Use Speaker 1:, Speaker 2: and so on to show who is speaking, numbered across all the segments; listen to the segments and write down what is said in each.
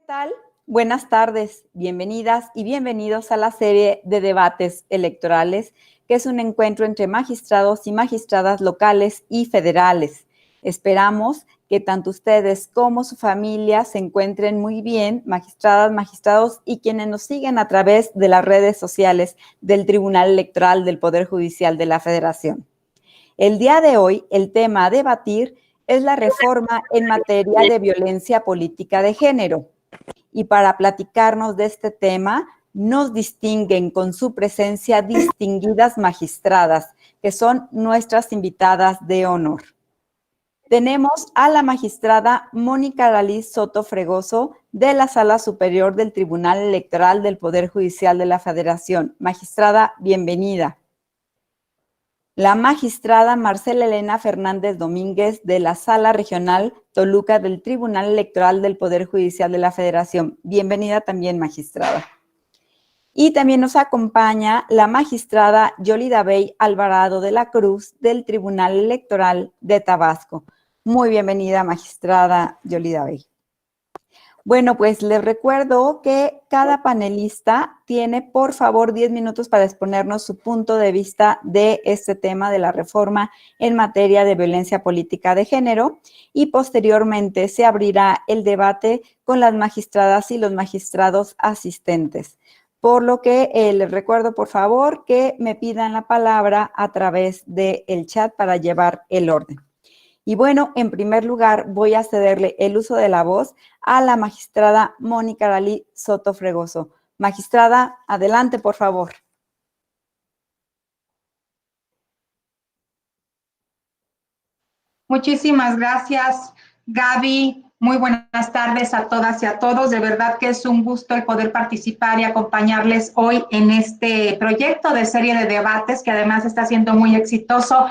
Speaker 1: tal? Buenas tardes, bienvenidas y bienvenidos a la serie de debates electorales, que es un encuentro entre magistrados y magistradas locales y federales. Esperamos que tanto ustedes como su familia se encuentren muy bien, magistradas, magistrados y quienes nos siguen a través de las redes sociales del Tribunal Electoral del Poder Judicial de la Federación. El día de hoy, el tema a debatir es la reforma en materia de violencia política de género. Y para platicarnos de este tema, nos distinguen con su presencia distinguidas magistradas, que son nuestras invitadas de honor. Tenemos a la magistrada Mónica Aralí Soto Fregoso, de la Sala Superior del Tribunal Electoral del Poder Judicial de la Federación. Magistrada, bienvenida. La magistrada Marcela Elena Fernández Domínguez, de la Sala Regional Toluca del Tribunal Electoral del Poder Judicial de la Federación. Bienvenida también, magistrada. Y también nos acompaña la magistrada Yolida Bey Alvarado de la Cruz, del Tribunal Electoral de Tabasco. Muy bienvenida, magistrada Yolida Bey. Bueno, pues les recuerdo que cada panelista tiene, por favor, 10 minutos para exponernos su punto de vista de este tema de la reforma en materia de violencia política de género, y posteriormente se abrirá el debate con las magistradas y los magistrados asistentes. Por lo que les recuerdo, por favor, que me pidan la palabra a través del chat para llevar el orden. Y bueno, en primer lugar, voy a cederle el uso de la voz a la magistrada Mónica Aralí Soto Fregoso. Magistrada, adelante, por favor.
Speaker 2: Muchísimas gracias, Gaby. Muy buenas tardes a todas y a todos. De verdad que es un gusto el poder participar y acompañarles hoy en este proyecto de serie de debates, que además está siendo muy exitoso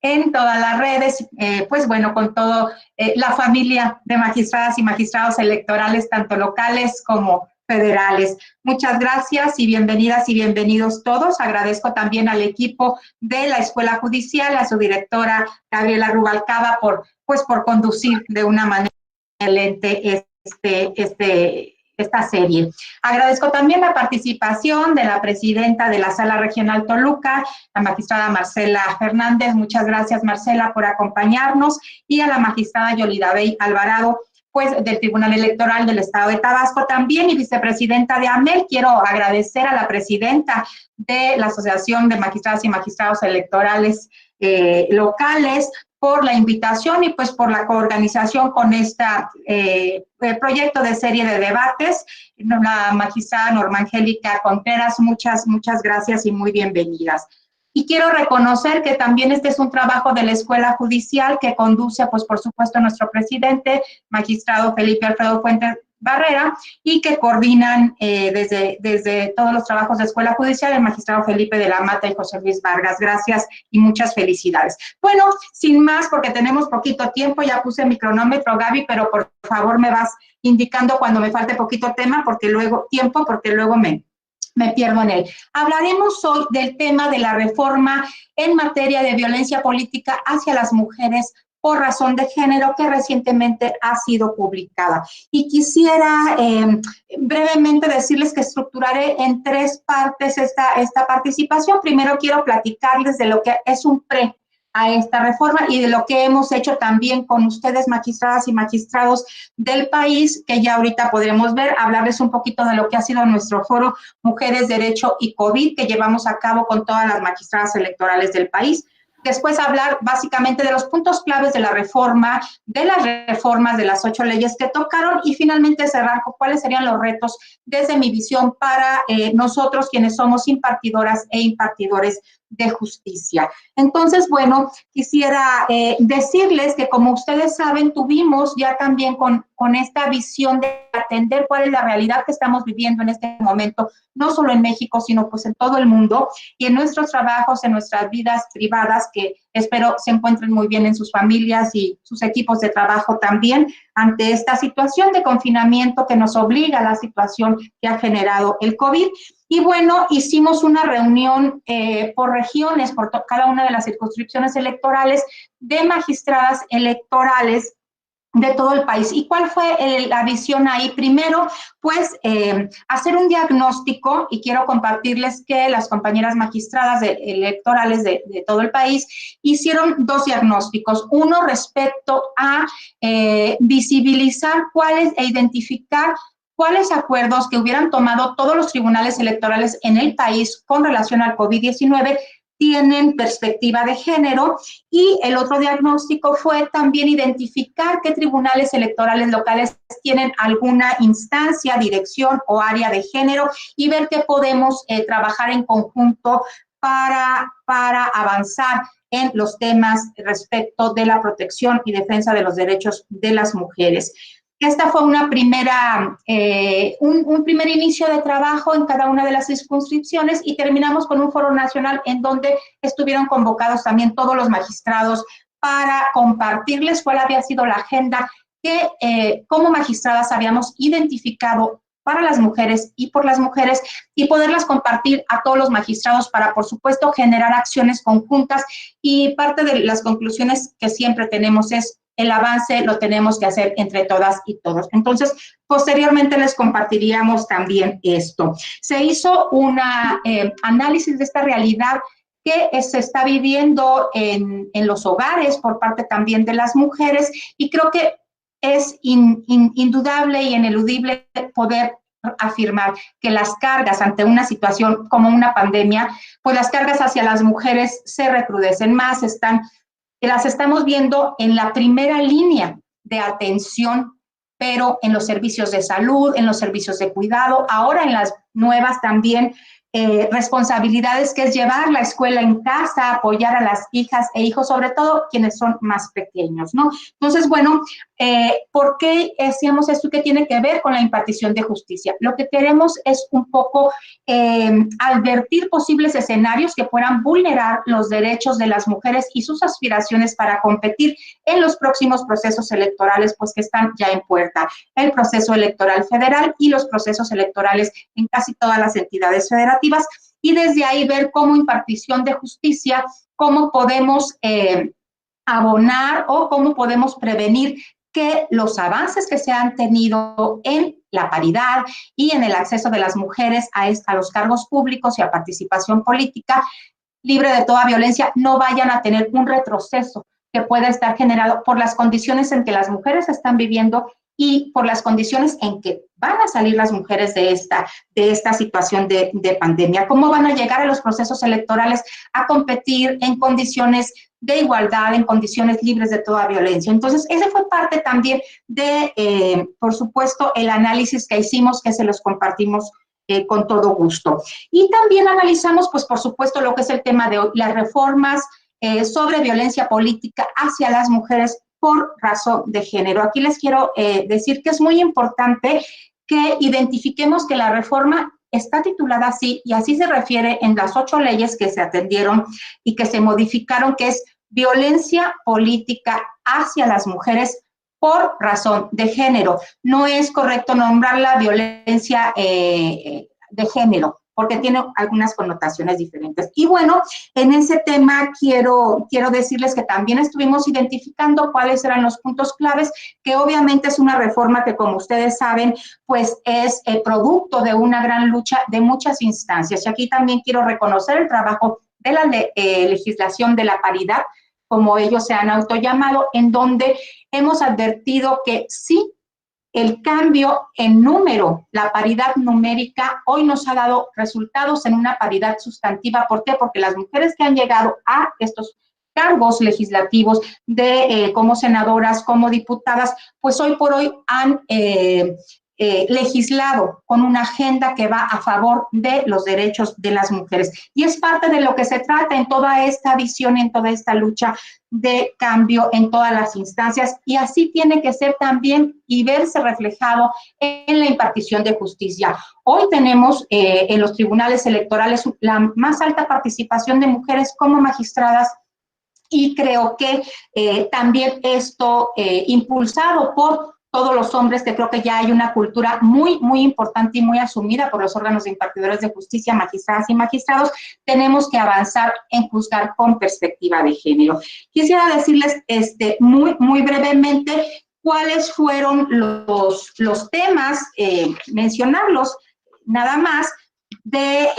Speaker 2: en todas las redes, pues bueno, con toda la familia de magistradas y magistrados electorales, tanto locales como federales. Muchas gracias y bienvenidas y bienvenidos todos. Agradezco también al equipo de la Escuela Judicial, a su directora Gabriela Rubalcaba por conducir de una manera excelente esta serie. Agradezco también la participación de la presidenta de la Sala Regional Toluca, la magistrada Marcela Fernández. Muchas gracias, Marcela, por acompañarnos, y a la magistrada Yolida Bey Alvarado, pues del Tribunal Electoral del Estado de Tabasco también, y vicepresidenta de AMEL. Quiero agradecer a la presidenta de la Asociación de Magistradas y Magistrados Electorales locales por la invitación y pues por la coorganización con este proyecto de serie de debates. La magistrada Norma Angélica Contreras, muchas gracias y muy bienvenidas. Y quiero reconocer que también este es un trabajo de la Escuela Judicial que conduce, pues por supuesto, nuestro presidente, magistrado Felipe Alfredo Fuentes Barrera, y que coordinan desde todos los trabajos de Escuela Judicial el magistrado Felipe de la Mata y José Luis Vargas. Gracias y muchas felicidades. Bueno, sin más, porque tenemos poquito tiempo, ya puse mi cronómetro, Gaby, pero por favor me vas indicando cuando me falte poquito porque luego me pierdo en él. Hablaremos hoy del tema de la reforma en materia de violencia política hacia las mujeres por razón de género, que recientemente ha sido publicada. Y quisiera brevemente decirles que estructuraré en 3 partes esta participación. Primero quiero platicarles de lo que es un pre a esta reforma y de lo que hemos hecho también con ustedes, magistradas y magistrados del país, que ya ahorita podremos ver, hablarles un poquito de lo que ha sido nuestro foro Mujeres, Derecho y COVID, que llevamos a cabo con todas las magistradas electorales del país. Después hablar básicamente de los puntos claves de la reforma, de las reformas de las 8 leyes que tocaron, y finalmente cerrar con cuáles serían los retos desde mi visión para nosotros quienes somos impartidoras e impartidores de justicia. Entonces, bueno, quisiera decirles que, como ustedes saben, tuvimos ya también con esta visión de atender cuál es la realidad que estamos viviendo en este momento, no solo en México, sino pues en todo el mundo, y en nuestros trabajos, en nuestras vidas privadas, que espero se encuentren muy bien en sus familias y sus equipos de trabajo también, ante esta situación de confinamiento que nos obliga a la situación que ha generado el COVID. Y bueno, hicimos una reunión por regiones, cada una de las circunscripciones electorales, de magistradas electorales de todo el país. ¿Y cuál fue la visión ahí? Primero, pues, hacer un diagnóstico, y quiero compartirles que las compañeras magistradas electorales de todo el país hicieron 2 diagnósticos. Uno respecto a visibilizar cuáles e identificar cuáles acuerdos que hubieran tomado todos los tribunales electorales en el país con relación al COVID-19 tienen perspectiva de género, y el otro diagnóstico fue también identificar qué tribunales electorales locales tienen alguna instancia, dirección o área de género, y ver qué podemos trabajar en conjunto para avanzar en los temas respecto de la protección y defensa de los derechos de las mujeres. Esta fue una primera, un primer inicio de trabajo en cada una de las circunscripciones, y terminamos con un foro nacional en donde estuvieron convocados también todos los magistrados para compartirles cuál había sido la agenda que como magistradas habíamos identificado para las mujeres y por las mujeres, y poderlas compartir a todos los magistrados para, por supuesto, generar acciones conjuntas. Y parte de las conclusiones que siempre tenemos es: el avance lo tenemos que hacer entre todas y todos. Entonces, posteriormente les compartiríamos también esto. Se hizo un análisis de esta realidad que se está viviendo en los hogares por parte también de las mujeres, y creo que es indudable y ineludible poder afirmar que las cargas ante una situación como una pandemia, pues las cargas hacia las mujeres se recrudecen más, las estamos viendo en la primera línea de atención, pero en los servicios de salud, en los servicios de cuidado, ahora en las nuevas también responsabilidades, que es llevar la escuela en casa, apoyar a las hijas e hijos, sobre todo quienes son más pequeños, ¿no? Entonces, bueno, ¿por qué hacíamos esto? ¿Qué tiene que ver con la impartición de justicia? Lo que queremos es un poco advertir posibles escenarios que puedan vulnerar los derechos de las mujeres y sus aspiraciones para competir en los próximos procesos electorales, pues que están ya en puerta: el proceso electoral federal y los procesos electorales en casi todas las entidades federativas. Y desde ahí ver cómo impartición de justicia, cómo podemos abonar o cómo podemos prevenir que los avances que se han tenido en la paridad y en el acceso de las mujeres a los cargos públicos y a participación política libre de toda violencia no vayan a tener un retroceso que pueda estar generado por las condiciones en que las mujeres están viviendo y por las condiciones en que van a salir las mujeres de esta situación de pandemia. ¿Cómo van a llegar a los procesos electorales a competir en condiciones de igualdad, en condiciones libres de toda violencia? Entonces, ese fue parte también de, por supuesto, el análisis que hicimos, que se los compartimos con todo gusto. Y también analizamos, pues, por supuesto, lo que es el tema de las reformas sobre violencia política hacia las mujeres por razón de género. Aquí les quiero decir que es muy importante que identifiquemos que la reforma está titulada así, y así se refiere en las 8 leyes que se atendieron y que se modificaron, que es violencia política hacia las mujeres por razón de género. No es correcto nombrarla violencia de género, porque tiene algunas connotaciones diferentes. Y bueno, en ese tema quiero decirles que también estuvimos identificando cuáles eran los puntos claves, que obviamente es una reforma que, como ustedes saben, pues es el producto de una gran lucha de muchas instancias. Y aquí también quiero reconocer el trabajo de la legislación de la paridad, como ellos se han autollamado, en donde hemos advertido que sí, el cambio en número, la paridad numérica, hoy nos ha dado resultados en una paridad sustantiva. ¿Por qué? Porque las mujeres que han llegado a estos cargos legislativos como senadoras, como diputadas, pues hoy por hoy han legislado con una agenda que va a favor de los derechos de las mujeres. Y es parte de lo que se trata en toda esta visión, en toda esta lucha de cambio en todas las instancias, y así tiene que ser también y verse reflejado en la impartición de justicia. Hoy tenemos en los tribunales electorales la más alta participación de mujeres como magistradas, y creo que también esto impulsado por todos los hombres, que creo que ya hay una cultura muy, muy importante y muy asumida por los órganos de impartidores de justicia, magistradas y magistrados. Tenemos que avanzar en juzgar con perspectiva de género. Quisiera decirles muy, muy brevemente ¿Cuáles fueron los temas? Mencionarlos nada más de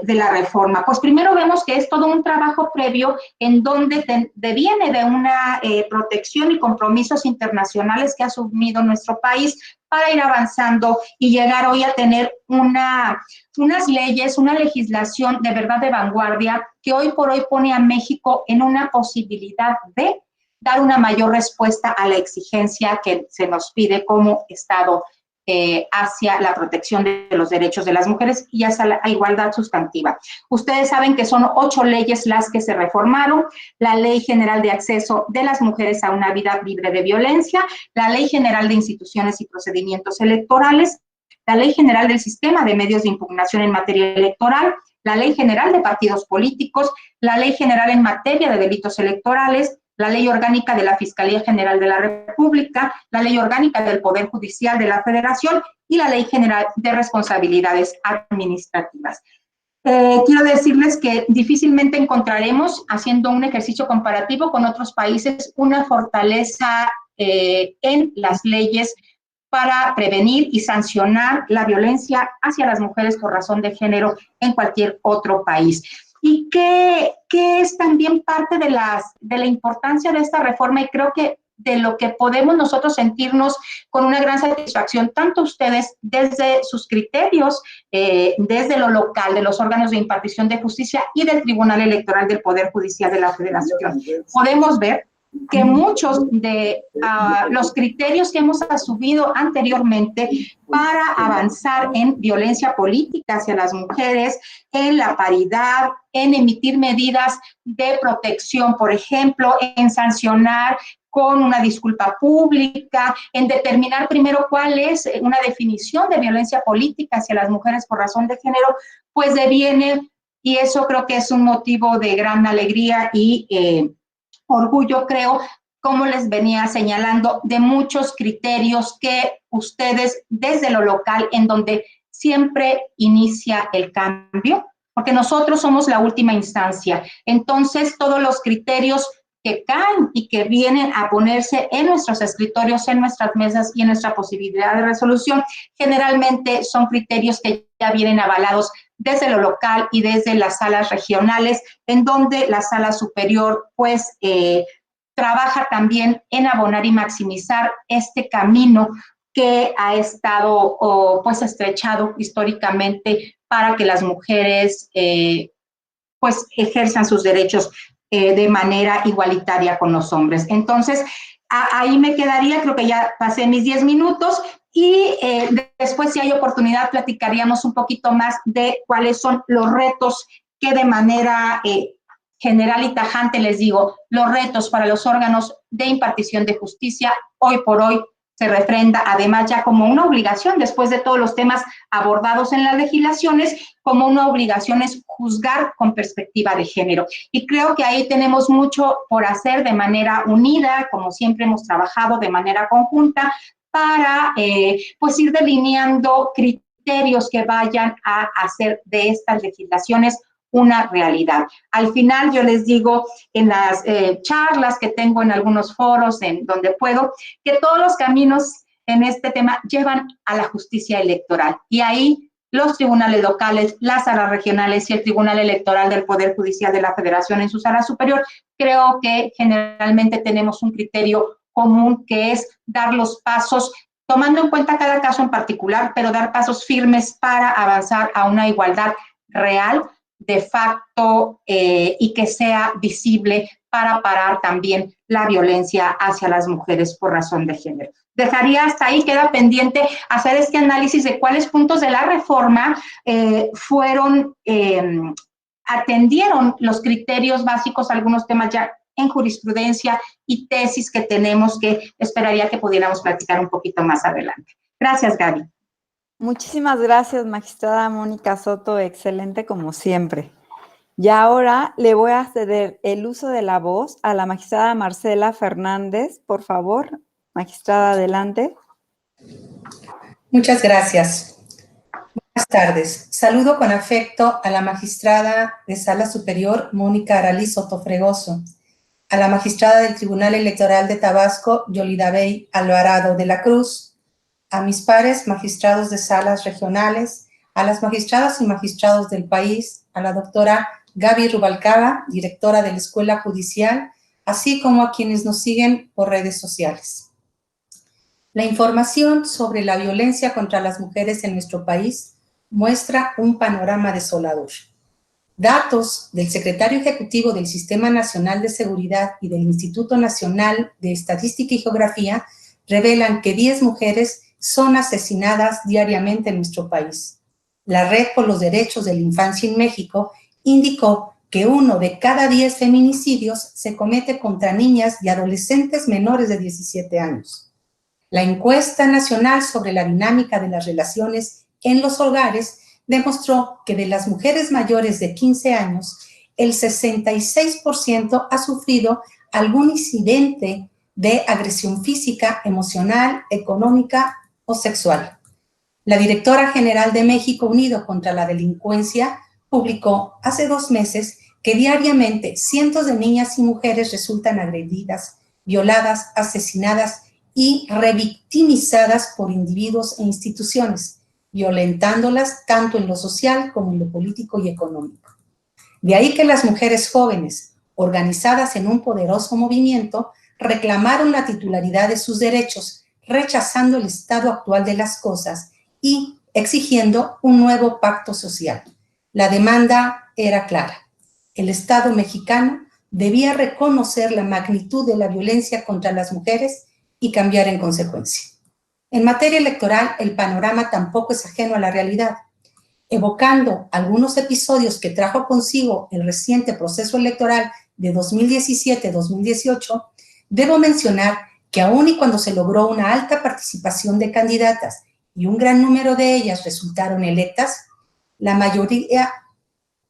Speaker 2: la reforma. Pues primero vemos que es todo un trabajo previo en donde deviene de una protección y compromisos internacionales que ha asumido nuestro país para ir avanzando y llegar hoy a tener unas leyes, una legislación de verdad de vanguardia que hoy por hoy pone a México en una posibilidad de dar una mayor respuesta a la exigencia que se nos pide como Estado hacia la protección de los derechos de las mujeres y hacia la igualdad sustantiva. Ustedes saben que son 8 leyes las que se reformaron: la Ley General de Acceso de las Mujeres a una Vida Libre de Violencia, la Ley General de Instituciones y Procedimientos Electorales, la Ley General del Sistema de Medios de Impugnación en materia electoral, la Ley General de Partidos Políticos, la Ley General en materia de delitos electorales, la Ley Orgánica de la Fiscalía General de la República, la Ley Orgánica del Poder Judicial de la Federación y la Ley General de Responsabilidades Administrativas. Quiero decirles que difícilmente encontraremos, haciendo un ejercicio comparativo con otros países, una fortaleza en las leyes para prevenir y sancionar la violencia hacia las mujeres por razón de género en cualquier otro país. Y que es también parte de la importancia de esta reforma, y creo que de lo que podemos nosotros sentirnos con una gran satisfacción, tanto ustedes desde sus criterios, desde lo local, de los órganos de impartición de justicia y del Tribunal Electoral del Poder Judicial de la Federación. Podemos ver que muchos de los criterios que hemos asumido anteriormente para avanzar en violencia política hacia las mujeres, en la paridad, en emitir medidas de protección, por ejemplo, en sancionar con una disculpa pública, en determinar primero cuál es una definición de violencia política hacia las mujeres por razón de género, pues deviene, y eso creo que es un motivo de gran alegría y orgullo, creo, como les venía señalando, de muchos criterios que ustedes desde lo local, en donde siempre inicia el cambio, porque nosotros somos la última instancia. Entonces, todos los criterios que caen y que vienen a ponerse en nuestros escritorios, en nuestras mesas y en nuestra posibilidad de resolución, generalmente son criterios que ya vienen avalados desde lo local y desde las salas regionales, en donde la sala superior pues trabaja también en abonar y maximizar este camino que ha estado pues estrechado históricamente para que las mujeres pues ejerzan sus derechos de manera igualitaria con los hombres. Entonces, ahí me quedaría, creo que ya pasé mis 10 minutos y después, si hay oportunidad, platicaríamos un poquito más de cuáles son los retos que de manera general y tajante les digo, los retos para los órganos de impartición de justicia hoy por hoy se refrenda, además ya como una obligación, después de todos los temas abordados en las legislaciones, como una obligación es juzgar con perspectiva de género. Y creo que ahí tenemos mucho por hacer de manera unida, como siempre hemos trabajado de manera conjunta, para pues ir delineando criterios que vayan a hacer de estas legislaciones una realidad. Al final yo les digo en las charlas que tengo en algunos foros en donde puedo, que todos los caminos en este tema llevan a la justicia electoral y ahí los tribunales locales, las salas regionales y el Tribunal Electoral del Poder Judicial de la Federación en su sala superior, creo que generalmente tenemos un criterio común que es dar los pasos tomando en cuenta cada caso en particular, pero dar pasos firmes para avanzar a una igualdad real, de facto y que sea visible para parar también la violencia hacia las mujeres por razón de género. Dejaría hasta ahí, queda pendiente hacer este análisis de cuáles puntos de la reforma atendieron los criterios básicos, algunos temas ya en jurisprudencia y tesis que tenemos que esperaría que pudiéramos platicar un poquito más adelante. Gracias, Gaby.
Speaker 1: Muchísimas gracias, magistrada Mónica Soto, excelente como siempre. Y ahora le voy a ceder el uso de la voz a la magistrada Marcela Fernández. Por favor, magistrada, adelante.
Speaker 3: Muchas gracias. Buenas tardes. Saludo con afecto a la magistrada de Sala Superior, Mónica Aralí Soto Fregoso, a la magistrada del Tribunal Electoral de Tabasco, Yolidabey Alvarado de la Cruz, a mis pares magistrados de salas regionales, a las magistradas y magistrados del país, a la doctora Gaby Rubalcaba, directora de la Escuela Judicial, así como a quienes nos siguen por redes sociales. La información sobre la violencia contra las mujeres en nuestro país muestra un panorama desolador. Datos del secretario ejecutivo del Sistema Nacional de Seguridad y del Instituto Nacional de Estadística y Geografía revelan que 10 mujeres son asesinadas diariamente en nuestro país. La Red por los Derechos de la Infancia en México indicó que 1 de cada 10 feminicidios se comete contra niñas y adolescentes menores de 17 años. La encuesta nacional sobre la dinámica de las relaciones en los hogares demostró que de las mujeres mayores de 15 años, el 66% ha sufrido algún incidente de agresión física, emocional, económica o sexual. La directora general de México Unido contra la Delincuencia publicó hace 2 meses que diariamente cientos de niñas y mujeres resultan agredidas, violadas, asesinadas y revictimizadas por individuos e instituciones, violentándolas tanto en lo social como en lo político y económico. De ahí que las mujeres jóvenes, organizadas en un poderoso movimiento, reclamaron la titularidad de sus derechos, rechazando el estado actual de las cosas y exigiendo un nuevo pacto social. La demanda era clara. El Estado mexicano debía reconocer la magnitud de la violencia contra las mujeres y cambiar en consecuencia. En materia electoral, el panorama tampoco es ajeno a la realidad. Evocando algunos episodios que trajo consigo el reciente proceso electoral de 2017-2018, debo mencionar que aun y cuando se logró una alta participación de candidatas y un gran número de ellas resultaron electas,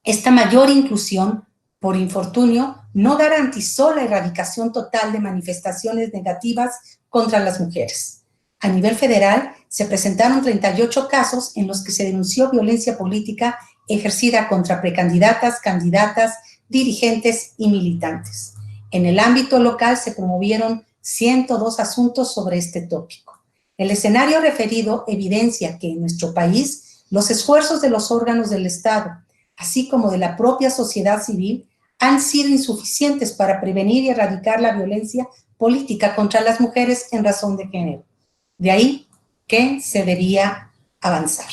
Speaker 3: esta mayor inclusión, por infortunio, no garantizó la erradicación total de manifestaciones negativas contra las mujeres. A nivel federal, se presentaron 38 casos en los que se denunció violencia política ejercida contra precandidatas, candidatas, dirigentes y militantes. En el ámbito local se promovieron 102 asuntos sobre este tópico. El escenario referido evidencia que en nuestro país los esfuerzos de los órganos del Estado, así como de la propia sociedad civil, han sido insuficientes para prevenir y erradicar la violencia política contra las mujeres en razón de género. De ahí que se debía avanzar.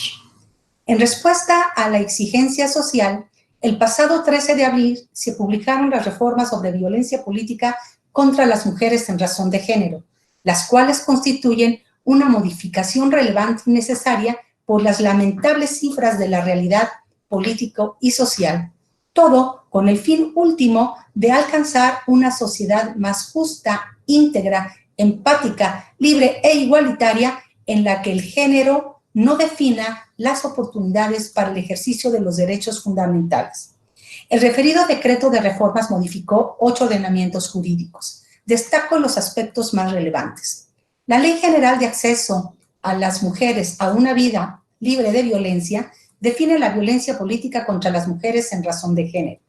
Speaker 3: En respuesta a la exigencia social, el pasado 13 de abril se publicaron las reformas sobre violencia política contra las mujeres en razón de género, las cuales constituyen una modificación relevante y necesaria por las lamentables cifras de la realidad político y social, todo con el fin último de alcanzar una sociedad más justa, íntegra, empática, libre e igualitaria, en la que el género no defina las oportunidades para el ejercicio de los derechos fundamentales. El referido decreto de reformas modificó 8 ordenamientos jurídicos. Destaco los aspectos más relevantes. La Ley General de Acceso a las Mujeres a una Vida Libre de Violencia define la violencia política contra las mujeres en razón de género.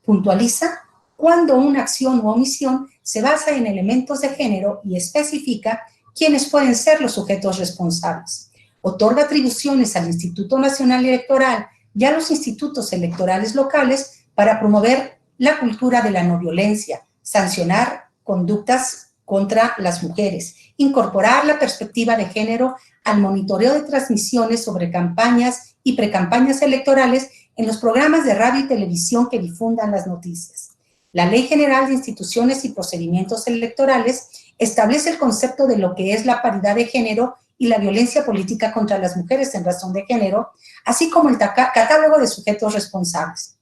Speaker 3: Puntualiza cuando una acción u omisión se basa en elementos de género y especifica quiénes pueden ser los sujetos responsables. Otorga atribuciones al Instituto Nacional Electoral y a los institutos electorales locales para promover la cultura de la no violencia, sancionar conductas contra las mujeres, incorporar la perspectiva de género al monitoreo de transmisiones sobre campañas y precampañas electorales en los programas de radio y televisión que difundan las noticias. La Ley General de Instituciones y Procedimientos Electorales establece el concepto de lo que es la paridad de género y la violencia política contra las mujeres en razón de género, así como el catálogo de sujetos responsables.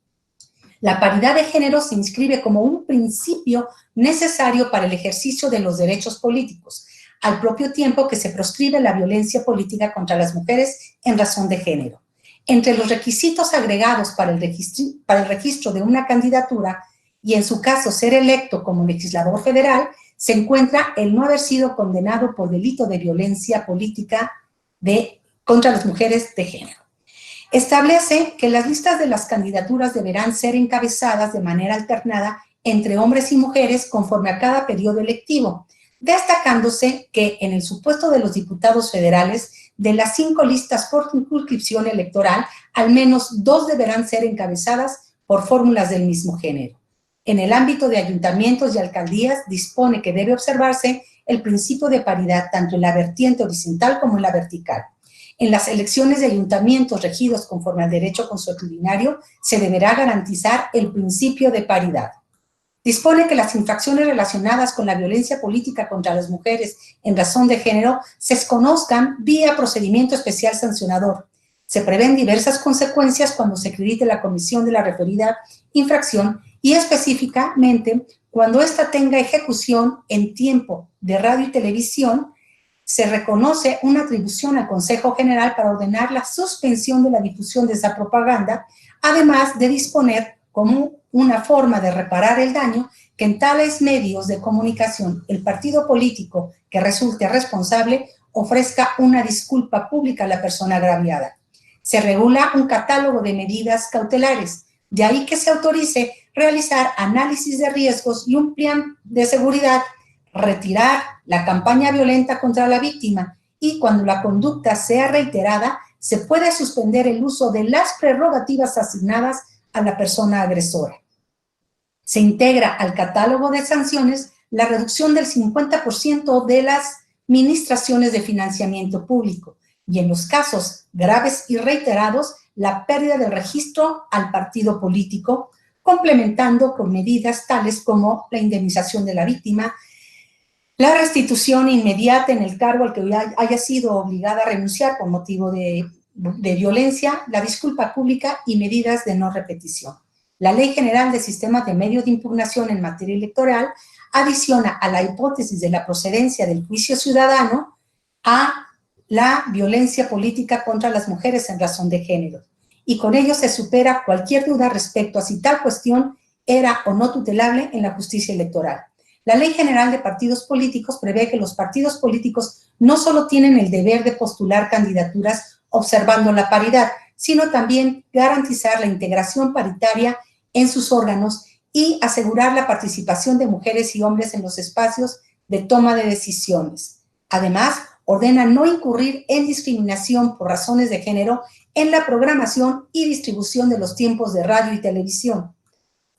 Speaker 3: La paridad de género se inscribe como un principio necesario para el ejercicio de los derechos políticos, al propio tiempo que se proscribe la violencia política contra las mujeres en razón de género. Entre los requisitos agregados para el registro de una candidatura y en su caso ser electo como legislador federal, se encuentra el no haber sido condenado por delito de violencia política contra las mujeres de género. Establece que las listas de las candidaturas deberán ser encabezadas de manera alternada entre hombres y mujeres conforme a cada periodo electivo, destacándose que en el supuesto de los diputados federales, de las 5 listas por circunscripción electoral, al menos 2 deberán ser encabezadas por fórmulas del mismo género. En el ámbito de ayuntamientos y alcaldías, dispone que debe observarse el principio de paridad tanto en la vertiente horizontal como en la vertical. En las elecciones de ayuntamientos regidos conforme al derecho consuetudinario, se deberá garantizar el principio de paridad. Dispone que las infracciones relacionadas con la violencia política contra las mujeres en razón de género se conozcan vía procedimiento especial sancionador. Se prevén diversas consecuencias cuando se acredite la comisión de la referida infracción y específicamente cuando ésta tenga ejecución en tiempo de radio y televisión. Se reconoce una atribución al Consejo General para ordenar la suspensión de la difusión de esa propaganda, además de disponer como una forma de reparar el daño que en tales medios de comunicación el partido político que resulte responsable ofrezca una disculpa pública a la persona agraviada. Se regula un catálogo de medidas cautelares, de ahí que se autorice realizar análisis de riesgos y un plan de seguridad, retirar la campaña violenta contra la víctima y cuando la conducta sea reiterada, se puede suspender el uso de las prerrogativas asignadas a la persona agresora. Se integra al catálogo de sanciones la reducción del 50% de las administraciones de financiamiento público y en los casos graves y reiterados, la pérdida del registro al partido político, complementando con medidas tales como la indemnización de la víctima, la restitución inmediata en el cargo al que haya sido obligada a renunciar por motivo de violencia, la disculpa pública y medidas de no repetición. La Ley General de Sistemas de Medios de Impugnación en materia electoral adiciona a la hipótesis de la procedencia del juicio ciudadano a la violencia política contra las mujeres en razón de género. Y con ello se supera cualquier duda respecto a si tal cuestión era o no tutelable en la justicia electoral. La Ley General de Partidos Políticos prevé que los partidos políticos no solo tienen el deber de postular candidaturas observando la paridad, sino también garantizar la integración paritaria en sus órganos y asegurar la participación de mujeres y hombres en los espacios de toma de decisiones. Además, ordena no incurrir en discriminación por razones de género en la programación y distribución de los tiempos de radio y televisión,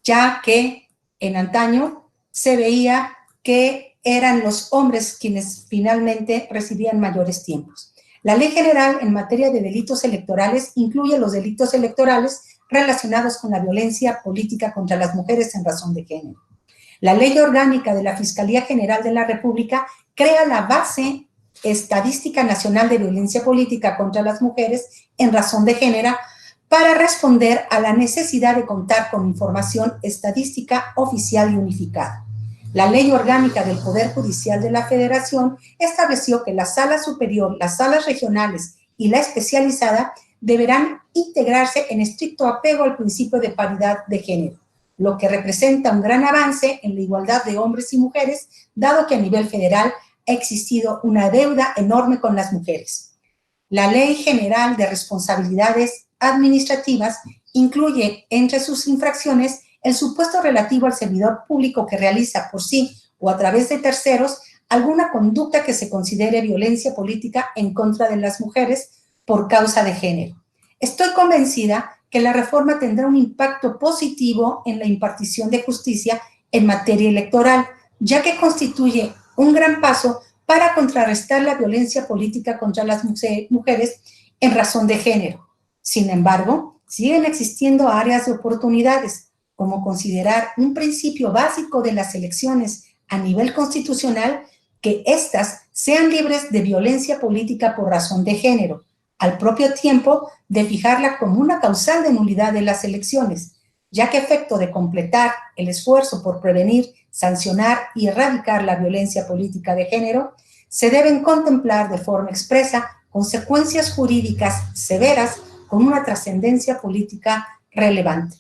Speaker 3: ya que en antaño se veía que eran los hombres quienes finalmente recibían mayores tiempos. La Ley General en materia de delitos electorales incluye los delitos electorales relacionados con la violencia política contra las mujeres en razón de género. La Ley Orgánica de la Fiscalía General de la República crea la base Estadística Nacional de Violencia Política contra las Mujeres en razón de género para responder a la necesidad de contar con información estadística oficial y unificada. La Ley Orgánica del Poder Judicial de la Federación estableció que la Sala Superior, las salas regionales y la especializada deberán integrarse en estricto apego al principio de paridad de género, lo que representa un gran avance en la igualdad de hombres y mujeres, dado que a nivel federal ha existido una deuda enorme con las mujeres. La Ley General de Responsabilidades Administrativas incluye entre sus infracciones el supuesto relativo al servidor público que realiza por sí o a través de terceros alguna conducta que se considere violencia política en contra de las mujeres por causa de género. Estoy convencida que la reforma tendrá un impacto positivo en la impartición de justicia en materia electoral, ya que constituye un gran paso para contrarrestar la violencia política contra las mujeres en razón de género. Sin embargo, siguen existiendo áreas de oportunidades, como considerar un principio básico de las elecciones a nivel constitucional que éstas sean libres de violencia política por razón de género, al propio tiempo de fijarla como una causal de nulidad de las elecciones, ya que a efecto de completar el esfuerzo por prevenir, sancionar y erradicar la violencia política de género, se deben contemplar de forma expresa consecuencias jurídicas severas con una trascendencia política relevante.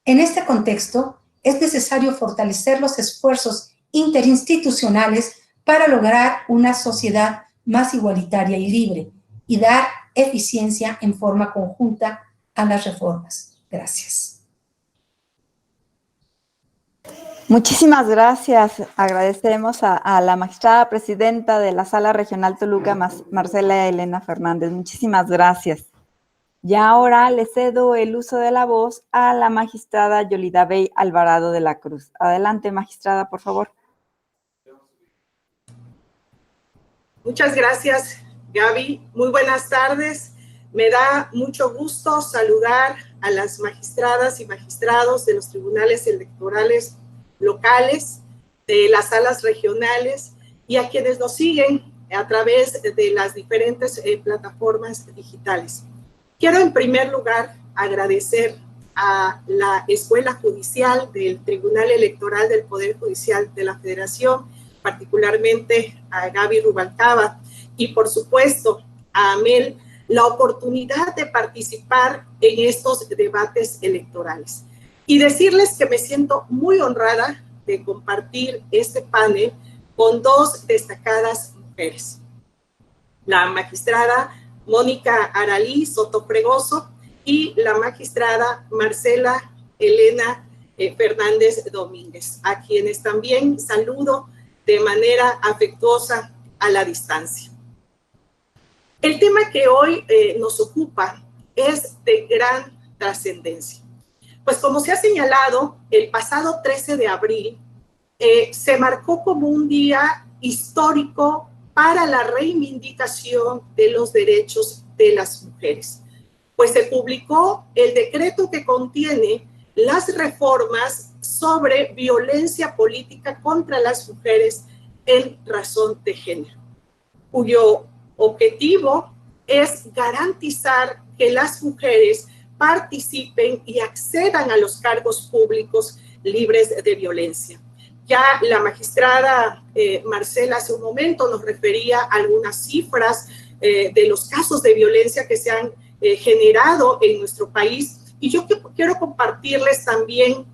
Speaker 3: En este contexto, es necesario fortalecer los esfuerzos interinstitucionales para lograr una sociedad más igualitaria y libre y dar eficiencia en forma conjunta a las reformas. Gracias.
Speaker 1: Muchísimas gracias. Agradecemos a la magistrada presidenta de la Sala Regional Toluca, Marcela Elena Fernández. Muchísimas gracias. Y ahora le cedo el uso de la voz a la magistrada Yolidabey Alvarado de la Cruz. Adelante, magistrada, por favor.
Speaker 4: Muchas gracias, Gaby. Muy buenas tardes. Me da mucho gusto saludar a las magistradas y magistrados de los tribunales electorales locales, de las salas regionales y a quienes nos siguen a través de las diferentes plataformas digitales. Quiero en primer lugar agradecer a la Escuela Judicial del Tribunal Electoral del Poder Judicial de la Federación, particularmente a Gaby Rubalcaba y por supuesto a Amel, la oportunidad de participar en estos debates electorales. Y decirles que me siento muy honrada de compartir este panel con dos destacadas mujeres. La magistrada Mónica Aralí Soto Fregoso y la magistrada Marcela Elena Fernández Domínguez, a quienes también saludo de manera afectuosa a la distancia. El tema que hoy nos ocupa es de gran trascendencia. Pues como se ha señalado, el pasado 13 de abril se marcó como un día histórico para la reivindicación de los derechos de las mujeres. Pues se publicó el decreto que contiene las reformas sobre violencia política contra las mujeres en razón de género, cuyo objetivo es garantizar que las mujeres participen y accedan a los cargos públicos libres de violencia. Ya la magistrada Marcela hace un momento nos refería a algunas cifras de los casos de violencia que se han generado en nuestro país, y yo quiero compartirles también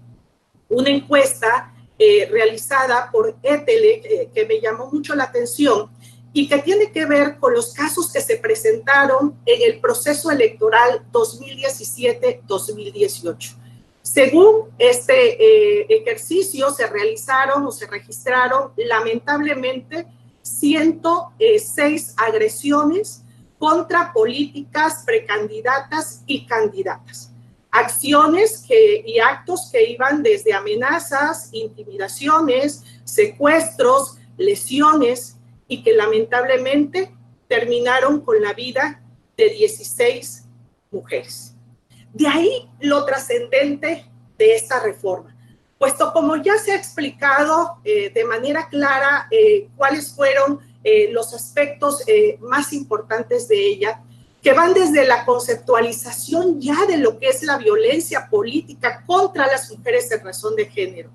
Speaker 4: una encuesta realizada por ETELE que me llamó mucho la atención y que tiene que ver con los casos que se presentaron en el proceso electoral 2017-2018. Según este ejercicio, se realizaron o se registraron lamentablemente 106 agresiones contra políticas, precandidatas y candidatas. Acciones y actos que iban desde amenazas, intimidaciones, secuestros, lesiones, y que lamentablemente terminaron con la vida de 16 mujeres. De ahí lo trascendente de esta reforma, puesto como ya se ha explicado de manera clara cuáles fueron los aspectos más importantes de ella, que van desde la conceptualización ya de lo que es la violencia política contra las mujeres en razón de género,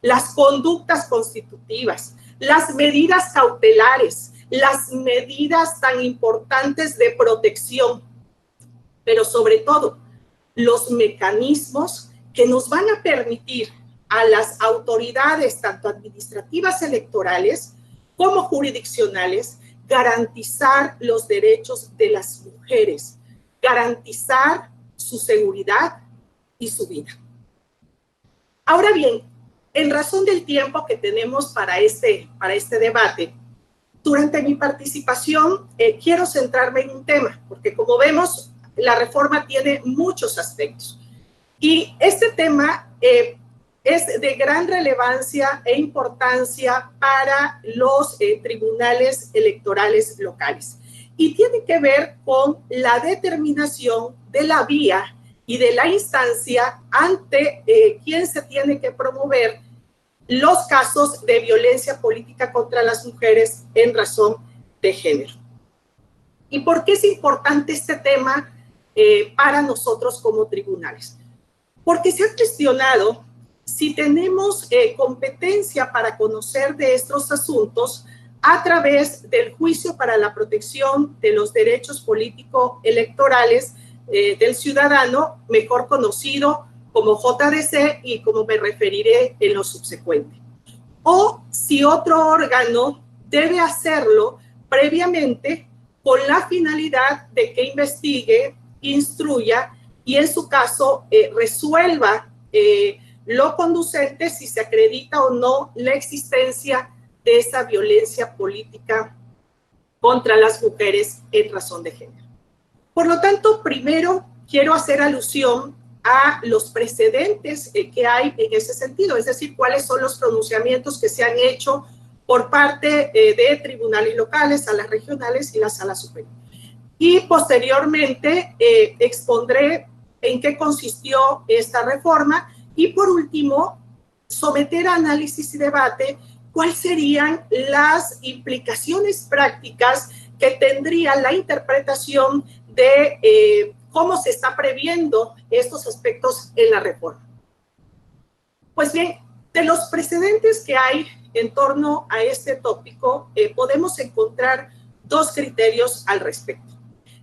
Speaker 4: las conductas constitutivas, las medidas cautelares, las medidas tan importantes de protección, pero sobre todo los mecanismos que nos van a permitir a las autoridades, tanto administrativas electorales como jurisdiccionales, garantizar los derechos de las mujeres, garantizar su seguridad y su vida. Ahora bien, en razón del tiempo que tenemos para este debate, durante mi participación quiero centrarme en un tema, porque como vemos, la reforma tiene muchos aspectos. Y este tema es de gran relevancia e importancia para los tribunales electorales locales. Y tiene que ver con la determinación de la vía y de la instancia ante quien se tiene que promover los casos de violencia política contra las mujeres en razón de género. ¿Y por qué es importante este tema para nosotros como tribunales? Porque se ha cuestionado si tenemos competencia para conocer de estos asuntos a través del Juicio para la Protección de los Derechos Político-Electorales del Ciudadano, mejor conocido como JDC y como me referiré en lo subsecuente. O si otro órgano debe hacerlo previamente con la finalidad de que investigue, instruya y en su caso resuelva lo conducente si se acredita o no la existencia de esa violencia política contra las mujeres en razón de género. Por lo tanto, primero quiero hacer alusión a los precedentes que hay en ese sentido, es decir, cuáles son los pronunciamientos que se han hecho por parte de tribunales locales, salas regionales y la sala superior. Y posteriormente expondré en qué consistió esta reforma y por último someter a análisis y debate cuáles serían las implicaciones prácticas que tendría la interpretación de cómo se está previendo estos aspectos en la reforma. Pues bien, de los precedentes que hay en torno a este tópico, podemos encontrar dos criterios al respecto.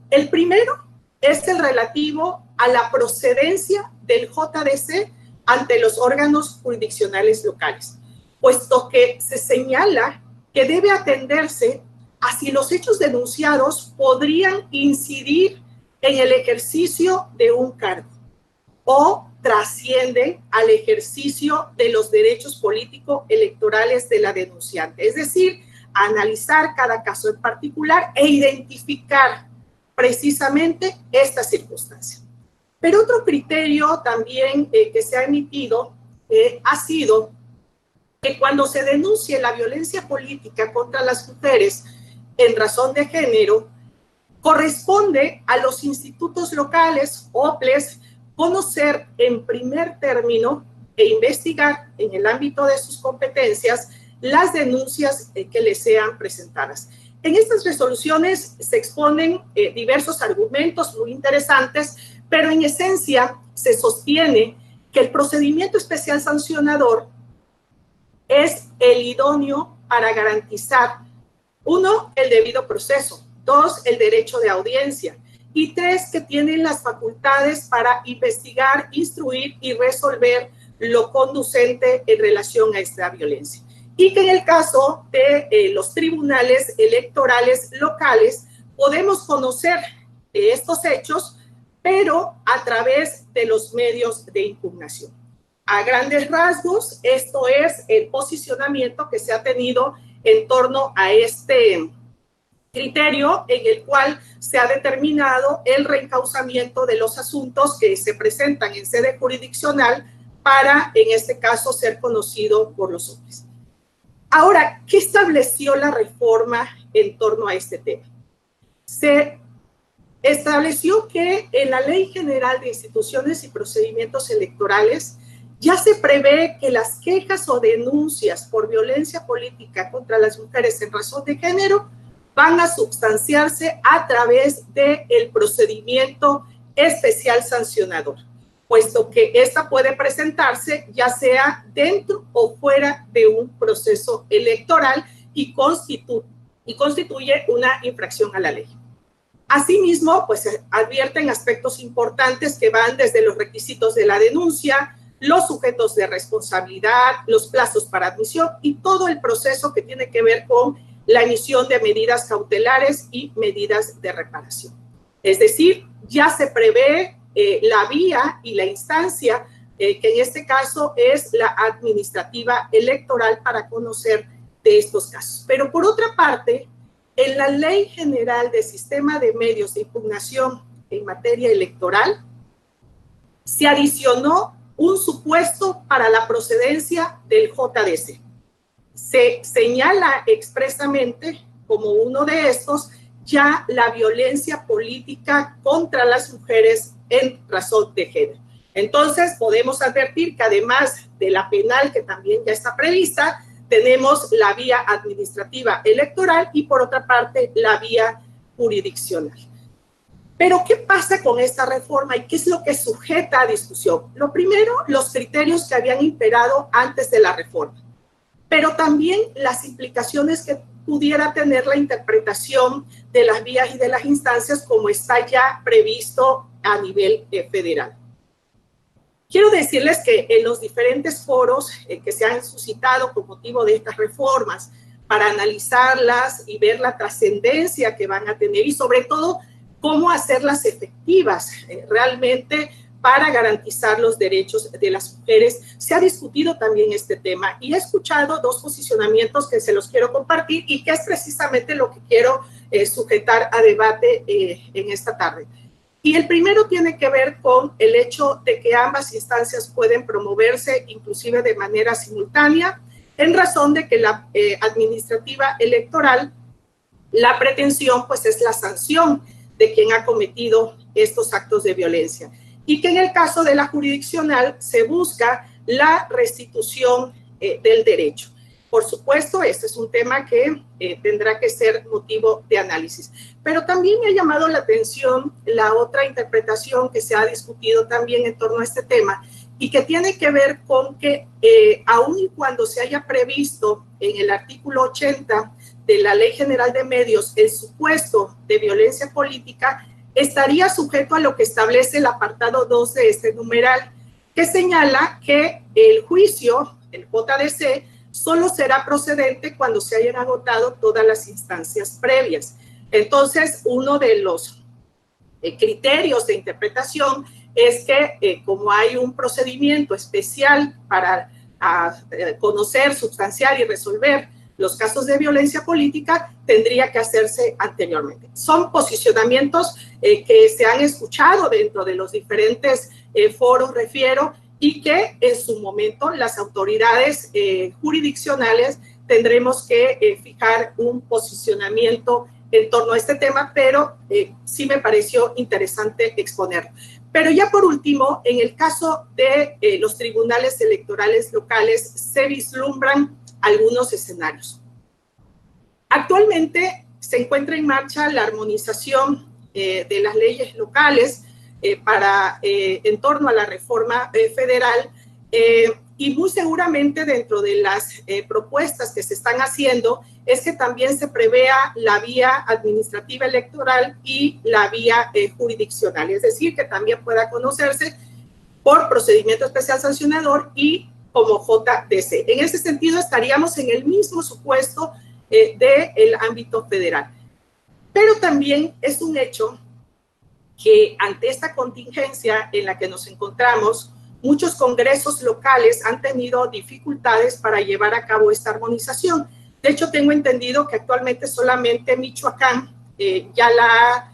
Speaker 4: El primero es el relativo a la procedencia del JDC ante los órganos jurisdiccionales locales, puesto que se señala que debe atenderse a si los hechos denunciados podrían incidir en el ejercicio de un cargo o trascienden al ejercicio de los derechos político-electorales de la denunciante. Es decir, analizar cada caso en particular e identificar precisamente esta circunstancia. Pero otro criterio también que se ha emitido ha sido que cuando se denuncie la violencia política contra las mujeres en razón de género, corresponde a los institutos locales, OPLES, conocer en primer término e investigar en el ámbito de sus competencias las denuncias que les sean presentadas. En estas resoluciones se exponen diversos argumentos muy interesantes, pero en esencia se sostiene que el procedimiento especial sancionador es el idóneo para garantizar, uno, el debido proceso, dos, el derecho de audiencia, y tres, que tienen las facultades para investigar, instruir y resolver lo conducente en relación a esta violencia. Y que en el caso de los tribunales electorales locales podemos conocer estos hechos, pero a través de los medios de impugnación. A grandes rasgos, esto es el posicionamiento que se ha tenido en torno a este criterio en el cual se ha determinado el reencauzamiento de los asuntos que se presentan en sede jurisdiccional para, en este caso, ser conocido por los hombres. Ahora, ¿qué estableció la reforma en torno a este tema? Se estableció que en la Ley General de Instituciones y Procedimientos Electorales ya se prevé que las quejas o denuncias por violencia política contra las mujeres en razón de género van a substanciarse a través del procedimiento especial sancionador, puesto que esta puede presentarse ya sea dentro o fuera de un proceso electoral y constituye una infracción a la ley. Asimismo, pues se advierten aspectos importantes que van desde los requisitos de la denuncia, los sujetos de responsabilidad, los plazos para admisión y todo el proceso que tiene que ver con la emisión de medidas cautelares y medidas de reparación. Es decir, ya se prevé la vía y la instancia que en este caso es la administrativa electoral para conocer de estos casos. Pero por otra parte, en la Ley General de Sistema de Medios de Impugnación en materia electoral, se adicionó un supuesto para la procedencia del JDC. Se señala expresamente como uno de estos ya la violencia política contra las mujeres en razón de género. Entonces, podemos advertir que además de la penal, que también ya está prevista, tenemos la vía administrativa electoral y por otra parte la vía jurisdiccional. Pero, ¿qué pasa con esta reforma y qué es lo que sujeta a discusión? Lo primero, los criterios que habían imperado antes de la reforma, pero también las implicaciones que pudiera tener la interpretación de las vías y de las instancias como está ya previsto a nivel federal. Quiero decirles que en los diferentes foros que se han suscitado con motivo de estas reformas para analizarlas y ver la trascendencia que van a tener y sobre todo cómo hacerlas efectivas realmente para garantizar los derechos de las mujeres. Se ha discutido también este tema y he escuchado dos posicionamientos que se los quiero compartir y que es precisamente lo que quiero sujetar a debate en esta tarde. Y el primero tiene que ver con el hecho de que ambas instancias pueden promoverse inclusive de manera simultánea, en razón de que la administrativa electoral, la pretensión pues es la sanción de quien ha cometido estos actos de violencia, y que en el caso de la jurisdiccional se busca la restitución del derecho. Por supuesto, este es un tema que tendrá que ser motivo de análisis. Pero también me ha llamado la atención la otra interpretación que se ha discutido también en torno a este tema, y que tiene que ver con que aun y cuando se haya previsto en el artículo 80 de la Ley General de Medios el supuesto de violencia política, estaría sujeto a lo que establece el apartado 2 de este numeral, que señala que el juicio, el JDC, solo será procedente cuando se hayan agotado todas las instancias previas. Entonces, uno de los criterios de interpretación es que como hay un procedimiento especial para conocer, sustanciar y resolver los casos de violencia política, tendría que hacerse anteriormente. Son posicionamientos que se han escuchado dentro de los diferentes foros, refiero, y que en su momento las autoridades jurisdiccionales tendremos que fijar un posicionamiento en torno a este tema, pero sí me pareció interesante exponerlo. Pero ya por último, en el caso de los tribunales electorales locales, se vislumbran algunos escenarios. Actualmente se encuentra en marcha la armonización de las leyes locales en torno a la reforma federal, y muy seguramente dentro de las propuestas que se están haciendo es que también se prevea la vía administrativa electoral y la vía jurisdiccional, es decir, que también pueda conocerse por procedimiento especial sancionador y como JDC. En ese sentido, estaríamos en el mismo supuesto del ámbito federal. Pero también es un hecho que ante esta contingencia en la que nos encontramos, muchos congresos locales han tenido dificultades para llevar a cabo esta armonización. De hecho, tengo entendido que actualmente solamente Michoacán ya la ha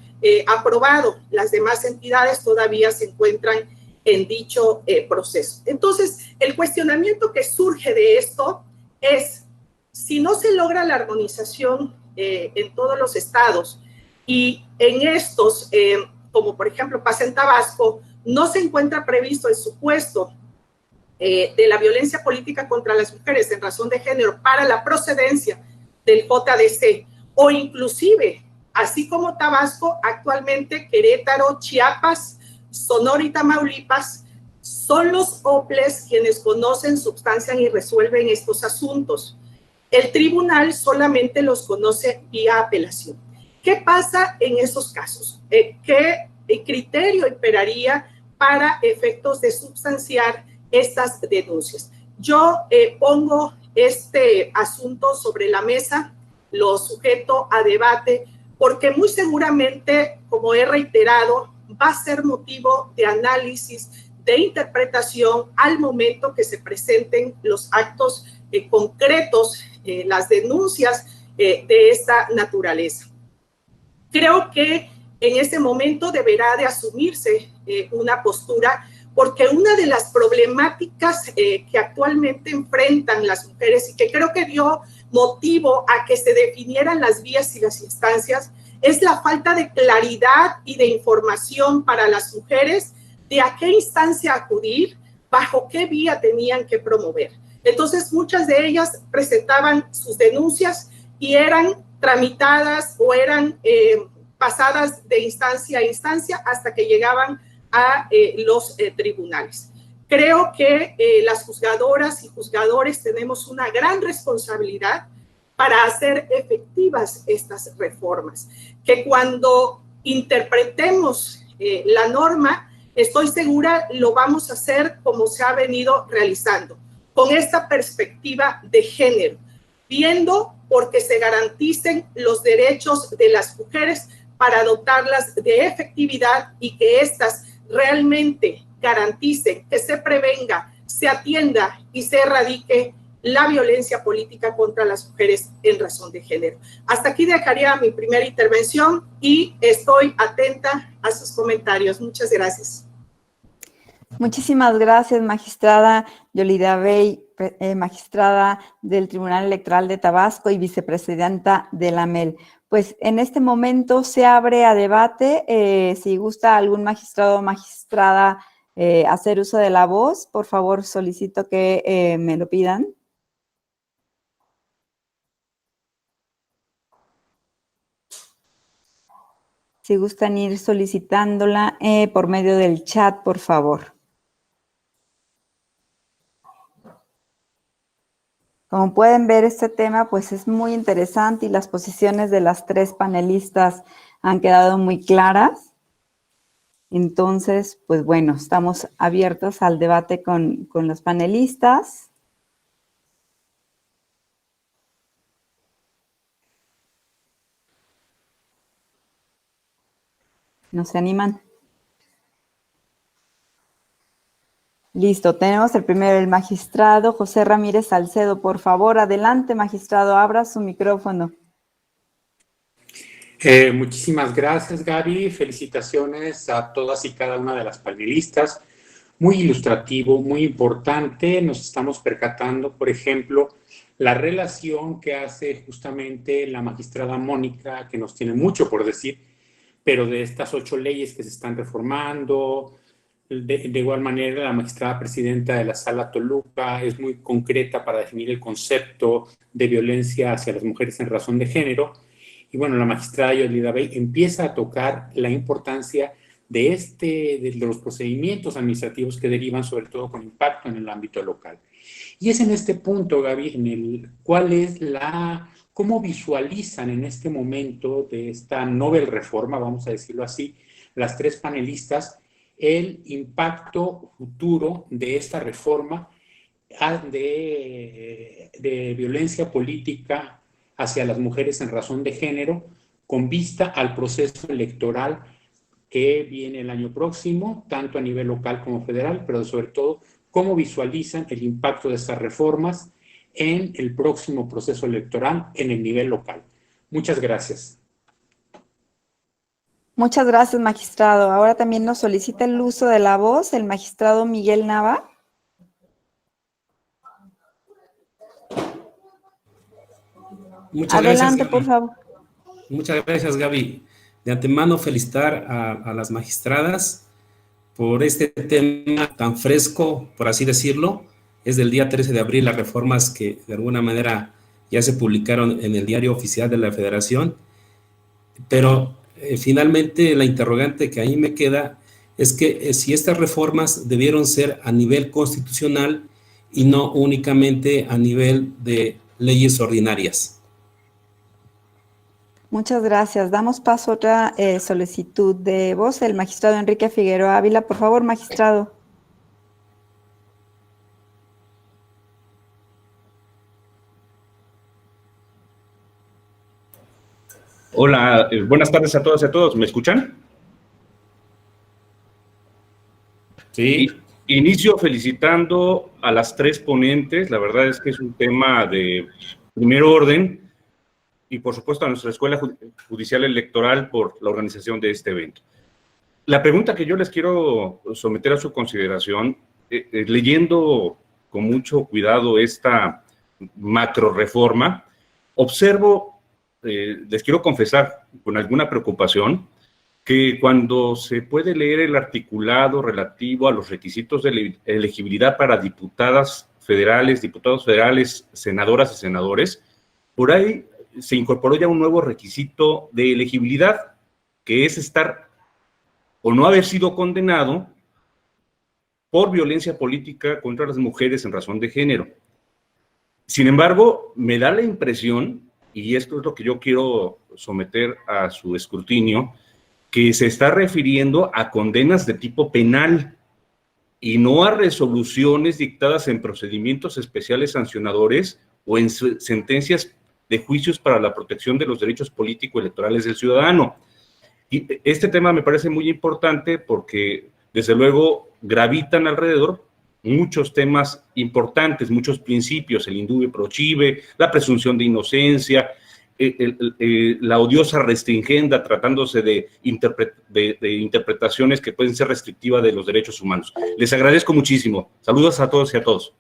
Speaker 4: aprobado. Las demás entidades todavía se encuentran en dicho proceso. Entonces, el cuestionamiento que surge de esto es, si no se logra la armonización en todos los estados y en estos, como por ejemplo pasa en Tabasco, no se encuentra previsto el supuesto de la violencia política contra las mujeres en razón de género para la procedencia del JDC, o inclusive, así como Tabasco, actualmente Querétaro, Chiapas, Sonora y Tamaulipas son los OPLES quienes conocen, substancian y resuelven estos asuntos. El tribunal solamente los conoce vía apelación. ¿Qué pasa en esos casos? ¿Qué criterio imperaría para efectos de substanciar estas denuncias? Yo pongo este asunto sobre la mesa, lo sujeto a debate, porque muy seguramente, como he reiterado, va a ser motivo de análisis, de interpretación al momento que se presenten los actos concretos, las denuncias de esta naturaleza. Creo que en ese momento deberá de asumirse una postura, porque una de las problemáticas que actualmente enfrentan las mujeres y que creo que dio motivo a que se definieran las vías y las instancias es la falta de claridad y de información para las mujeres de a qué instancia acudir, bajo qué vía tenían que promover. Entonces, muchas de ellas presentaban sus denuncias y eran tramitadas o eran pasadas de instancia a instancia hasta que llegaban a los tribunales. Creo que las juzgadoras y juzgadores tenemos una gran responsabilidad para hacer efectivas estas reformas, que cuando interpretemos la norma, estoy segura lo vamos a hacer como se ha venido realizando, con esta perspectiva de género, viendo porque se garanticen los derechos de las mujeres para dotarlas de efectividad y que éstas realmente garanticen que se prevenga, se atienda y se erradique la violencia política contra las mujeres en razón de género. Hasta aquí dejaría mi primera intervención y estoy atenta a sus comentarios. Muchas gracias.
Speaker 1: Muchísimas gracias, magistrada Yolida Bey, magistrada del Tribunal Electoral de Tabasco y vicepresidenta de la AMEL. Pues en este momento se abre a debate. Si gusta algún magistrado o magistrada hacer uso de la voz, por favor solicito que me lo pidan. Si gustan ir solicitándola por medio del chat, por favor. Como pueden ver, este tema pues es muy interesante y las posiciones de las tres panelistas han quedado muy claras. Entonces, pues bueno, estamos abiertos al debate con los panelistas. ¿No se animan? Listo, tenemos el primero, el magistrado José Ramírez Salcedo. Por favor, adelante, magistrado, abra su micrófono.
Speaker 5: Muchísimas gracias, Gaby. Felicitaciones a todas y cada una de las panelistas. Muy ilustrativo, muy importante. Nos estamos percatando, por ejemplo, la relación que hace justamente la magistrada Mónica, que nos tiene mucho por decir, pero de estas 8 leyes que se están reformando. De igual manera, la magistrada presidenta de la Sala Toluca es muy concreta para definir el concepto de violencia hacia las mujeres en razón de género. Y bueno, la magistrada Yolida Bey empieza a tocar la importancia de los procedimientos administrativos que derivan sobre todo con impacto en el ámbito local. Y es en este punto, Gaby, cómo visualizan en este momento de esta novel reforma, vamos a decirlo así, las tres panelistas, el impacto futuro de esta reforma de violencia política hacia las mujeres en razón de género, con vista al proceso electoral que viene el año próximo, tanto a nivel local como federal, pero sobre todo, cómo visualizan el impacto de estas reformas en el próximo proceso electoral en el nivel local. Muchas gracias.
Speaker 1: Muchas gracias, magistrado. Ahora también nos solicita el uso de la voz el magistrado Miguel Nava.
Speaker 6: Muchas
Speaker 1: Adelante,
Speaker 6: gracias,
Speaker 1: por favor.
Speaker 6: Muchas gracias, Gaby. De antemano, felicitar a las magistradas por este tema tan fresco, por así decirlo. Es del día 13 de abril las reformas que de alguna manera ya se publicaron en el Diario Oficial de la Federación, pero finalmente la interrogante que ahí me queda es que si estas reformas debieron ser a nivel constitucional y no únicamente a nivel de leyes ordinarias.
Speaker 1: Muchas gracias. Damos paso a otra solicitud de voz, el magistrado Enrique Figueroa Ávila. Por favor, magistrado.
Speaker 7: Hola, buenas tardes a todas y a todos. ¿Me escuchan?
Speaker 6: Sí.
Speaker 7: Inicio felicitando a las tres ponentes. La verdad es que es un tema de primer orden y, por supuesto, a nuestra Escuela Judicial Electoral por la organización de este evento. La pregunta que yo les quiero someter a su consideración, leyendo con mucho cuidado esta macro reforma, observo, les quiero confesar con alguna preocupación, que cuando se puede leer el articulado relativo a los requisitos de elegibilidad para diputados federales, senadoras y senadores, por ahí se incorporó ya un nuevo requisito de elegibilidad, que es estar o no haber sido condenado por violencia política contra las mujeres en razón de género. Sin embargo, me da la impresión, y esto es lo que yo quiero someter a su escrutinio, que se está refiriendo a condenas de tipo penal y no a resoluciones dictadas en procedimientos especiales sancionadores o en sentencias de juicios para la protección de los derechos político-electorales del ciudadano. Y este tema me parece muy importante porque desde luego gravitan alrededor muchos temas importantes, muchos principios, el indubio pro chive, la presunción de inocencia, la odiosa restringenda tratándose de interpretaciones que pueden ser restrictivas de los derechos humanos. Les agradezco muchísimo. Saludos a todos y a todos.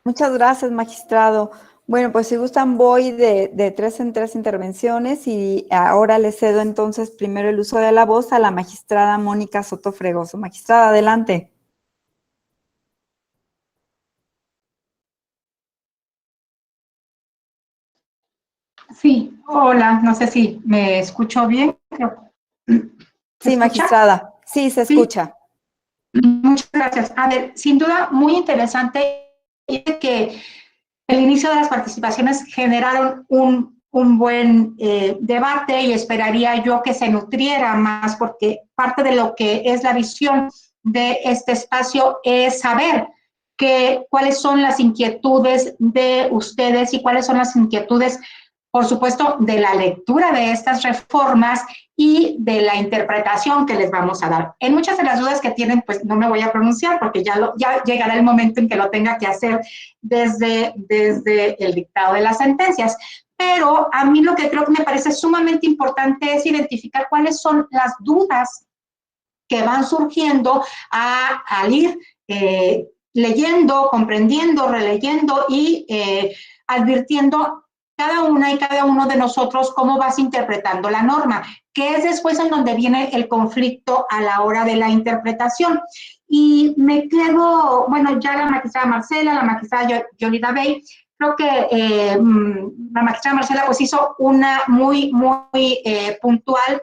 Speaker 1: Muchas gracias, magistrado. Bueno, pues si gustan voy de 3 en 3 intervenciones y ahora le cedo entonces primero el uso de la voz a la magistrada Mónica Soto Fregoso. Magistrada, adelante.
Speaker 2: Sí, hola, no sé si me escucho bien.
Speaker 1: Sí, magistrada, sí, se escucha.
Speaker 2: Muchas gracias. A ver, sin duda, muy interesante que el inicio de las participaciones generaron un buen debate y esperaría yo que se nutriera más porque parte de lo que es la visión de este espacio es saber cuáles son las inquietudes de ustedes y cuáles son las inquietudes, por supuesto, de la lectura de estas reformas y de la interpretación que les vamos a dar. En muchas de las dudas que tienen, pues no me voy a pronunciar porque ya llegará el momento en que lo tenga que hacer desde el dictado de las sentencias. Pero a mí lo que creo que me parece sumamente importante es identificar cuáles son las dudas que van surgiendo al ir leyendo, comprendiendo, releyendo y advirtiendo cada una y cada uno de nosotros cómo vas interpretando la norma, que es después en donde viene el conflicto a la hora de la interpretación. Y me quedo, bueno, ya la magistrada Marcela, la magistrada Yolida Bey, creo que la magistrada Marcela pues hizo una muy puntual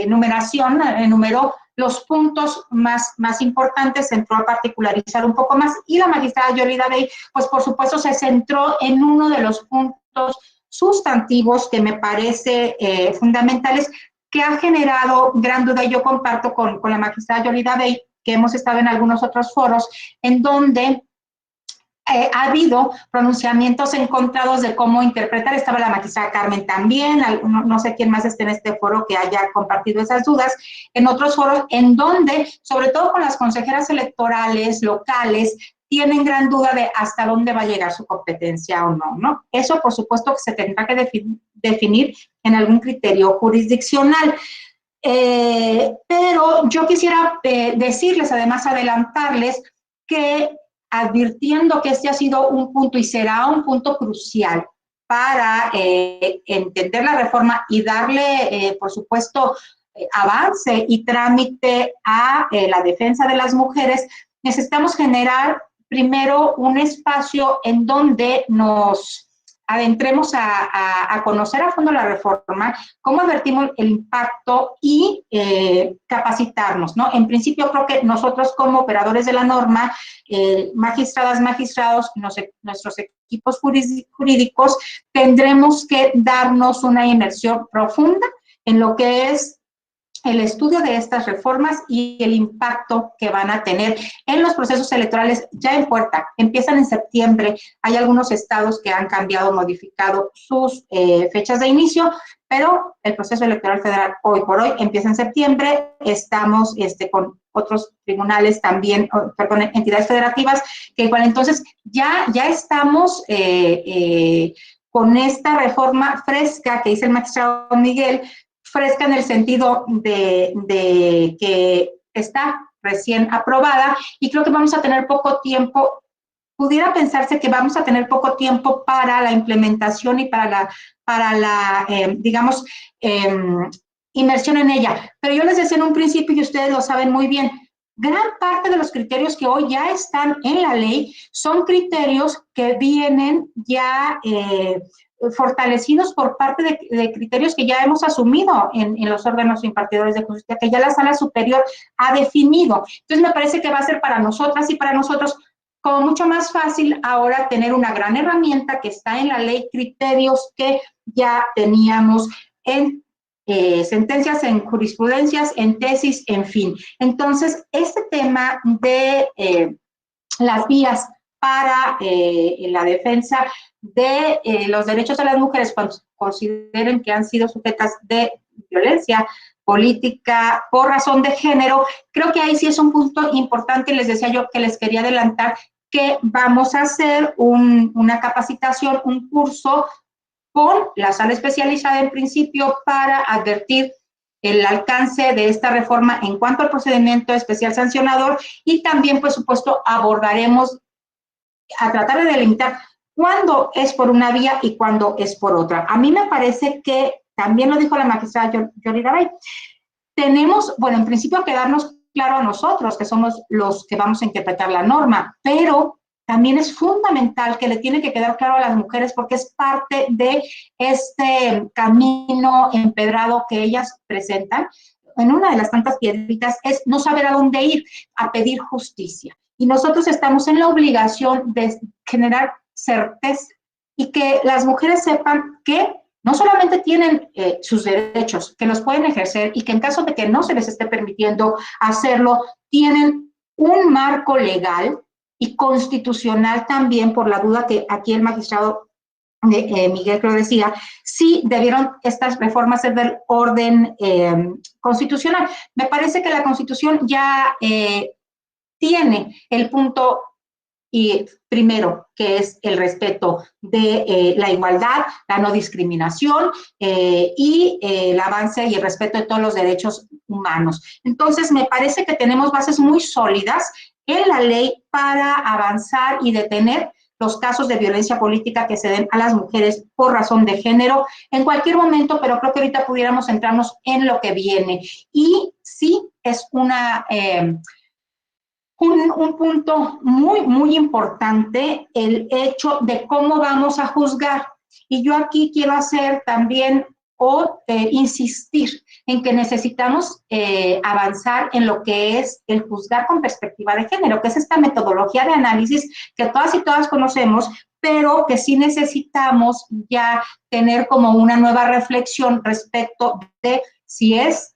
Speaker 2: numeración, enumeró los puntos más importantes, entró a particularizar un poco más, y la magistrada Yolida Bey, pues por supuesto se centró en uno de los puntos sustantivos que me parece fundamentales, que ha generado gran duda, y yo comparto con la magistrada Yolida Bey, que hemos estado en algunos otros foros, en donde ha habido pronunciamientos encontrados de cómo interpretar. Estaba la magistrada Carmen también, no sé quién más esté en este foro que haya compartido esas dudas, en otros foros en donde, sobre todo con las consejeras electorales locales, tienen gran duda de hasta dónde va a llegar su competencia o no, ¿no? Eso, por supuesto, que se tendrá que definir en algún criterio jurisdiccional. Pero yo quisiera decirles, además adelantarles, que advirtiendo que este ha sido un punto y será un punto crucial para entender la reforma y darle, por supuesto, avance y trámite a la defensa de las mujeres, necesitamos generar primero un espacio en donde nos adentremos a conocer a fondo la reforma, cómo advertimos el impacto y capacitarnos, ¿no? En principio, creo que nosotros como operadores de la norma, magistradas, magistrados, nuestros equipos jurídicos, tendremos que darnos una inmersión profunda en lo que es el estudio de estas reformas y el impacto que van a tener en los procesos electorales ya en puerta. Empiezan en septiembre, hay algunos estados que han cambiado, modificado sus fechas de inicio, pero el proceso electoral federal hoy por hoy empieza en septiembre. Estamos con otros tribunales también, perdón, entidades federativas, que igual entonces ya estamos con esta reforma fresca que dice el magistrado Miguel, fresca en el sentido de que está recién aprobada, y creo que vamos a tener poco tiempo. Pudiera pensarse que vamos a tener poco tiempo para la implementación y para la digamos, inmersión en ella. Pero yo les decía en un principio, y ustedes lo saben muy bien, gran parte de los criterios que hoy ya están en la ley son criterios que vienen ya fortalecidos por parte de criterios que ya hemos asumido en los órganos impartidores de justicia, que ya la Sala Superior ha definido. Entonces, me parece que va a ser para nosotras y para nosotros como mucho más fácil ahora tener una gran herramienta que está en la ley, criterios que ya teníamos en sentencias, en jurisprudencias, en tesis, en fin. Entonces, este tema de las vías para la defensa de los derechos de las mujeres cuando consideren que han sido sujetas de violencia política por razón de género. Creo que ahí sí es un punto importante, les decía yo que les quería adelantar que vamos a hacer una capacitación, un curso con la sala especializada en principio para advertir el alcance de esta reforma en cuanto al procedimiento especial sancionador y también, por supuesto, abordaremos a tratar de delimitar cuándo es por una vía y cuándo es por otra. A mí me parece que, también lo dijo la magistrada Yoli Garay, tenemos, bueno, en principio quedarnos claro a nosotros, que somos los que vamos a interpretar la norma, pero también es fundamental que le tiene que quedar claro a las mujeres porque es parte de este camino empedrado que ellas presentan. En una de las tantas piedritas es no saber a dónde ir, a pedir justicia. Y nosotros estamos en la obligación de generar certeza y que las mujeres sepan que no solamente tienen sus derechos, que los pueden ejercer y que en caso de que no se les esté permitiendo hacerlo, tienen un marco legal y constitucional también, por la duda que aquí el magistrado Miguel creo decía, sí debieron estas reformas ser del orden constitucional. Me parece que la Constitución ya tiene el punto y primero, que es el respeto de la igualdad, la no discriminación y el avance y el respeto de todos los derechos humanos. Entonces, me parece que tenemos bases muy sólidas en la ley para avanzar y detener los casos de violencia política que se den a las mujeres por razón de género en cualquier momento, pero creo que ahorita pudiéramos centrarnos en lo que viene. Y sí, es un punto muy importante el hecho de cómo vamos a juzgar. Y yo aquí quiero hacer también insistir en que necesitamos avanzar en lo que es el juzgar con perspectiva de género, que es esta metodología de análisis que todas y todas conocemos, pero que sí necesitamos ya tener como una nueva reflexión respecto de si es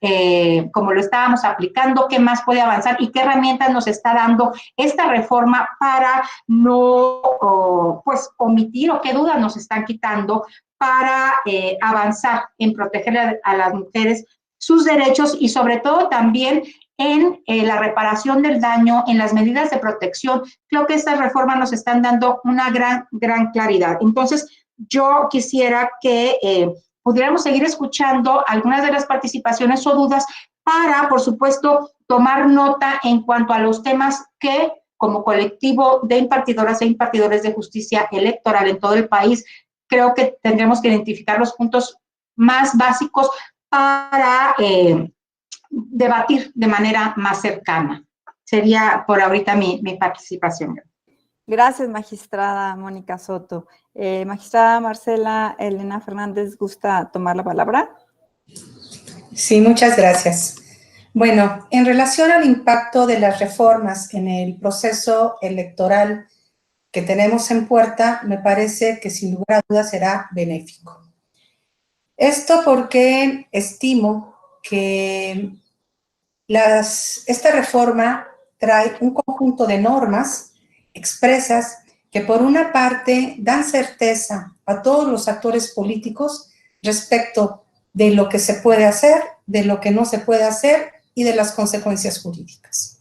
Speaker 2: como lo estábamos aplicando, qué más puede avanzar y qué herramientas nos está dando esta reforma para no omitir o qué dudas nos están quitando para avanzar en proteger a las mujeres sus derechos y sobre todo también en la reparación del daño, en las medidas de protección. Creo que estas reformas nos están dando una gran claridad. Entonces, yo quisiera que pudiéramos seguir escuchando algunas de las participaciones o dudas para, por supuesto, tomar nota en cuanto a los temas que, como colectivo de impartidoras e impartidores de justicia electoral en todo el país, creo que tendremos que identificar los puntos más básicos para debatir de manera más cercana. Sería por ahorita mi participación.
Speaker 1: Gracias, magistrada Mónica Soto. Magistrada Marcela Elena Fernández, ¿gusta tomar la palabra?
Speaker 3: Sí, muchas gracias. Bueno, en relación al impacto de las reformas en el proceso electoral que tenemos en puerta, me parece que sin lugar a dudas será benéfico. Esto porque estimo que esta reforma trae un conjunto de normas expresas que por una parte dan certeza a todos los actores políticos respecto de lo que se puede hacer, de lo que no se puede hacer y de las consecuencias jurídicas.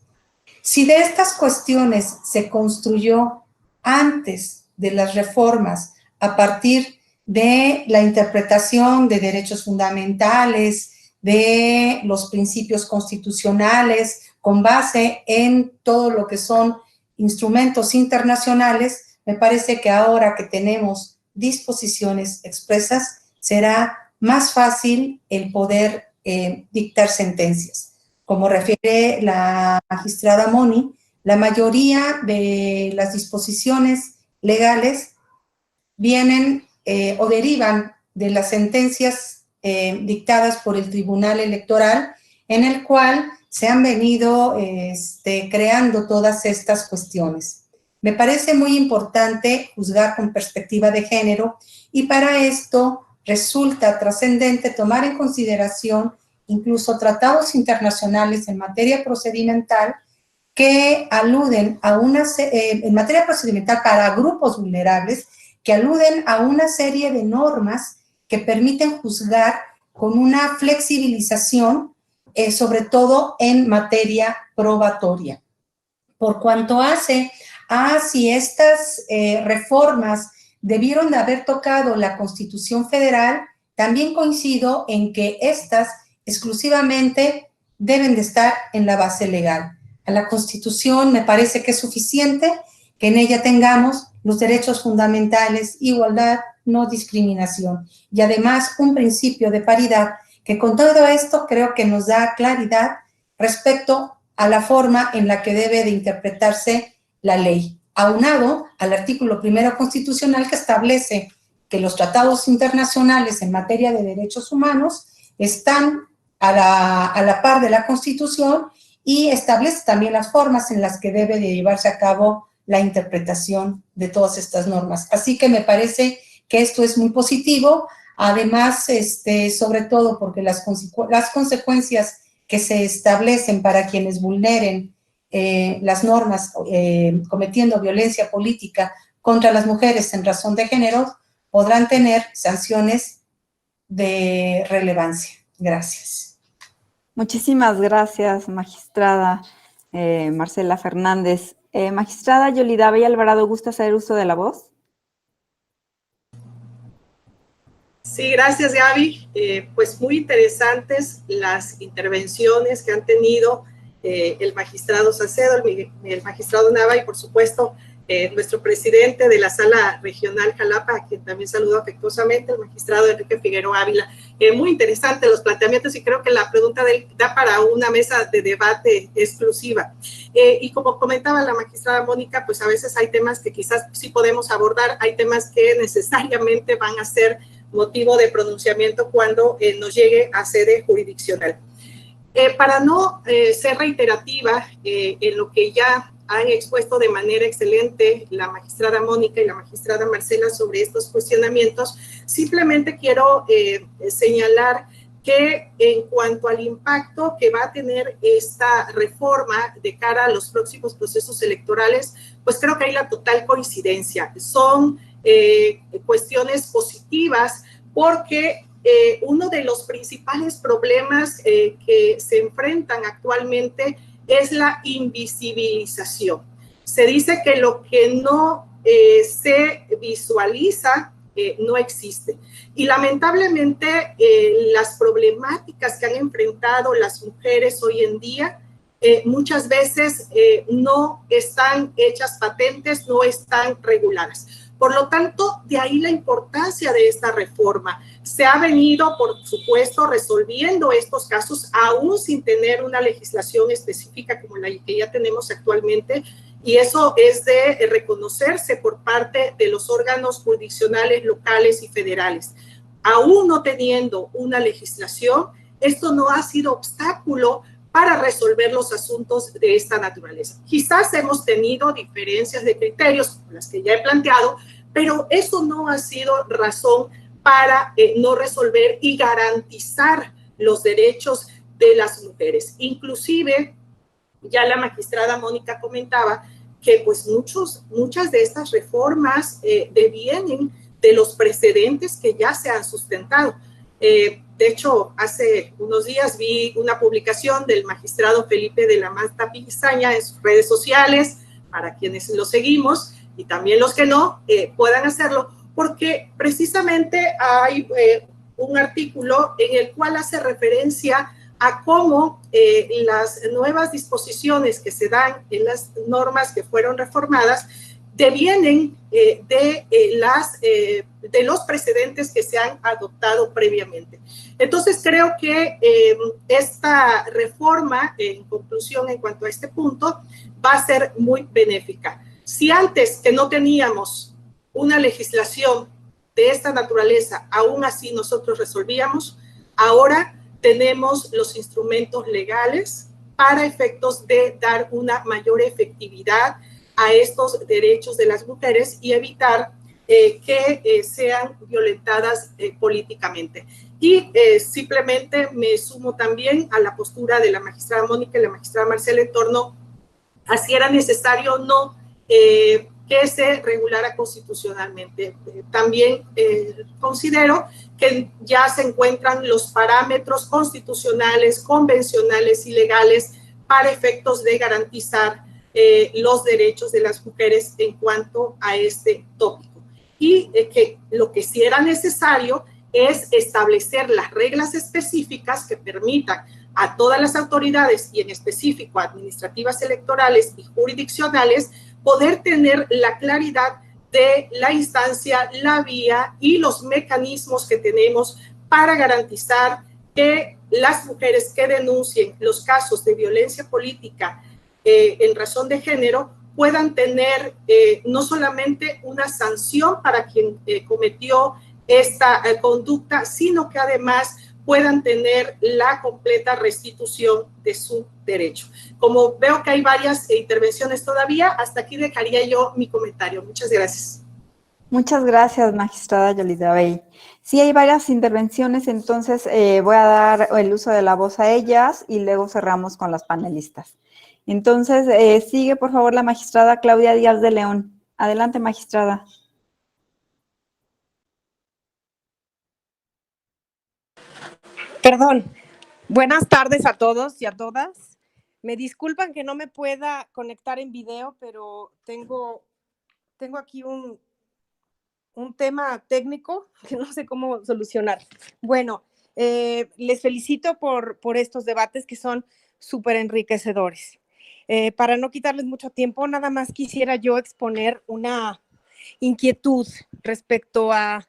Speaker 3: Si de estas cuestiones se construyó antes de las reformas a partir de la interpretación de derechos fundamentales, de los principios constitucionales, con base en todo lo que son instrumentos internacionales, me parece que ahora que tenemos disposiciones expresas, será más fácil el poder dictar sentencias. Como refiere la magistrada Moni, la mayoría de las disposiciones legales vienen o derivan de las sentencias dictadas por el Tribunal Electoral, en el cual se han venido creando todas estas cuestiones. Me parece muy importante juzgar con perspectiva de género y para esto resulta trascendente tomar en consideración incluso tratados internacionales en materia procedimental que aluden a en materia procedimental para grupos vulnerables, que aluden a una serie de normas que permiten juzgar con una flexibilización sobre todo en materia probatoria. Por cuanto hace a si estas reformas debieron de haber tocado la Constitución Federal, también coincido en que estas exclusivamente deben de estar en la base legal. A la Constitución me parece que es suficiente que en ella tengamos los derechos fundamentales, igualdad, no discriminación, y además un principio de paridad que con todo esto creo que nos da claridad respecto a la forma en la que debe de interpretarse la ley, aunado al artículo 1 constitucional que establece que los tratados internacionales en materia de derechos humanos están a la par de la Constitución y establece también las formas en las que debe de llevarse a cabo la interpretación de todas estas normas. Así que me parece que esto es muy positivo, además, sobre todo porque las consecuencias que se establecen para quienes vulneren las normas cometiendo violencia política contra las mujeres en razón de género podrán tener sanciones de relevancia. Gracias.
Speaker 1: Muchísimas gracias, magistrada Marcela Fernández. Magistrada Yolida y Alvarado, ¿gusta hacer uso de la voz?
Speaker 4: Sí, gracias, Gaby. Pues muy interesantes las intervenciones que han tenido el magistrado Salcedo, el magistrado Nava y, por supuesto, nuestro presidente de la Sala Regional Jalapa, a quien también saludo afectuosamente, el magistrado Enrique Figueroa Ávila. Muy interesante los planteamientos y creo que la pregunta de él da para una mesa de debate exclusiva. Y como comentaba la magistrada Mónica, pues a veces hay temas que quizás sí podemos abordar, hay temas que necesariamente van a ser motivo de pronunciamiento cuando nos llegue a sede jurisdiccional. Para no ser reiterativa en lo que ya han expuesto de manera excelente la magistrada Mónica y la magistrada Marcela sobre estos cuestionamientos, simplemente quiero señalar que en cuanto al impacto que va a tener esta reforma de cara a los próximos procesos electorales, pues creo que hay la total coincidencia. Son cuestiones positivas porque uno de los principales problemas que se enfrentan actualmente es la invisibilización. Se dice que lo que no se visualiza no existe. Y lamentablemente las problemáticas que han enfrentado las mujeres hoy en día muchas veces no están hechas patentes, no están reguladas. Por lo tanto, de ahí la importancia de esta reforma. Se ha venido, por supuesto, resolviendo estos casos, aún sin tener una legislación específica como la que ya tenemos actualmente, y eso es de reconocerse por parte de los órganos jurisdiccionales locales y federales. Aún no teniendo una legislación, esto no ha sido obstáculo para resolver los asuntos de esta naturaleza. Quizás hemos tenido diferencias de criterios, como las que ya he planteado, pero eso no ha sido razón para no resolver y garantizar los derechos de las mujeres. Inclusive, ya la magistrada Mónica comentaba que pues muchas de estas reformas devienen de los precedentes que ya se han sustentado. De hecho, hace unos días vi una publicación del magistrado Felipe de la Mata Pizaña en sus redes sociales, para quienes lo seguimos y también los que no puedan hacerlo, porque precisamente hay un artículo en el cual hace referencia a cómo las nuevas disposiciones que se dan en las normas que fueron reformadas devienen de los precedentes que se han adoptado previamente. Entonces, creo que esta reforma, en conclusión, en cuanto a este punto, va a ser muy benéfica. Si antes que no teníamos una legislación de esta naturaleza, aún así nosotros resolvíamos, ahora tenemos los instrumentos legales para efectos de dar una mayor efectividad a estos derechos de las mujeres y evitar que sean violentadas políticamente. Y simplemente me sumo también a la postura de la magistrada Mónica y la magistrada Marcela en torno a si era necesario o no que se regulara constitucionalmente. También considero que ya se encuentran los parámetros constitucionales, convencionales y legales para efectos de garantizar los derechos de las mujeres en cuanto a este tópico. Y que lo que sí era necesario es establecer las reglas específicas que permitan a todas las autoridades, y en específico administrativas, electorales y jurisdiccionales, poder tener la claridad de la instancia, la vía y los mecanismos que tenemos para garantizar que las mujeres que denuncien los casos de violencia política en razón de género puedan tener no solamente una sanción para quien cometió esta conducta, sino que además puedan tener la completa restitución de su derecho. Como veo que hay varias intervenciones todavía, hasta aquí dejaría yo mi comentario. Muchas gracias.
Speaker 1: Muchas gracias, magistrada Yolida Bey. Sí, hay varias intervenciones, entonces voy a dar el uso de la voz a ellas y luego cerramos con las panelistas. Entonces, sigue por favor la magistrada Claudia Díaz de León. Adelante, magistrada.
Speaker 8: Perdón. Buenas tardes a todos y a todas. Me disculpan que no me pueda conectar en video, pero tengo aquí un tema técnico que no sé cómo solucionar. Bueno, les felicito por estos debates que son súper enriquecedores. Para no quitarles mucho tiempo, nada más quisiera yo exponer una inquietud respecto a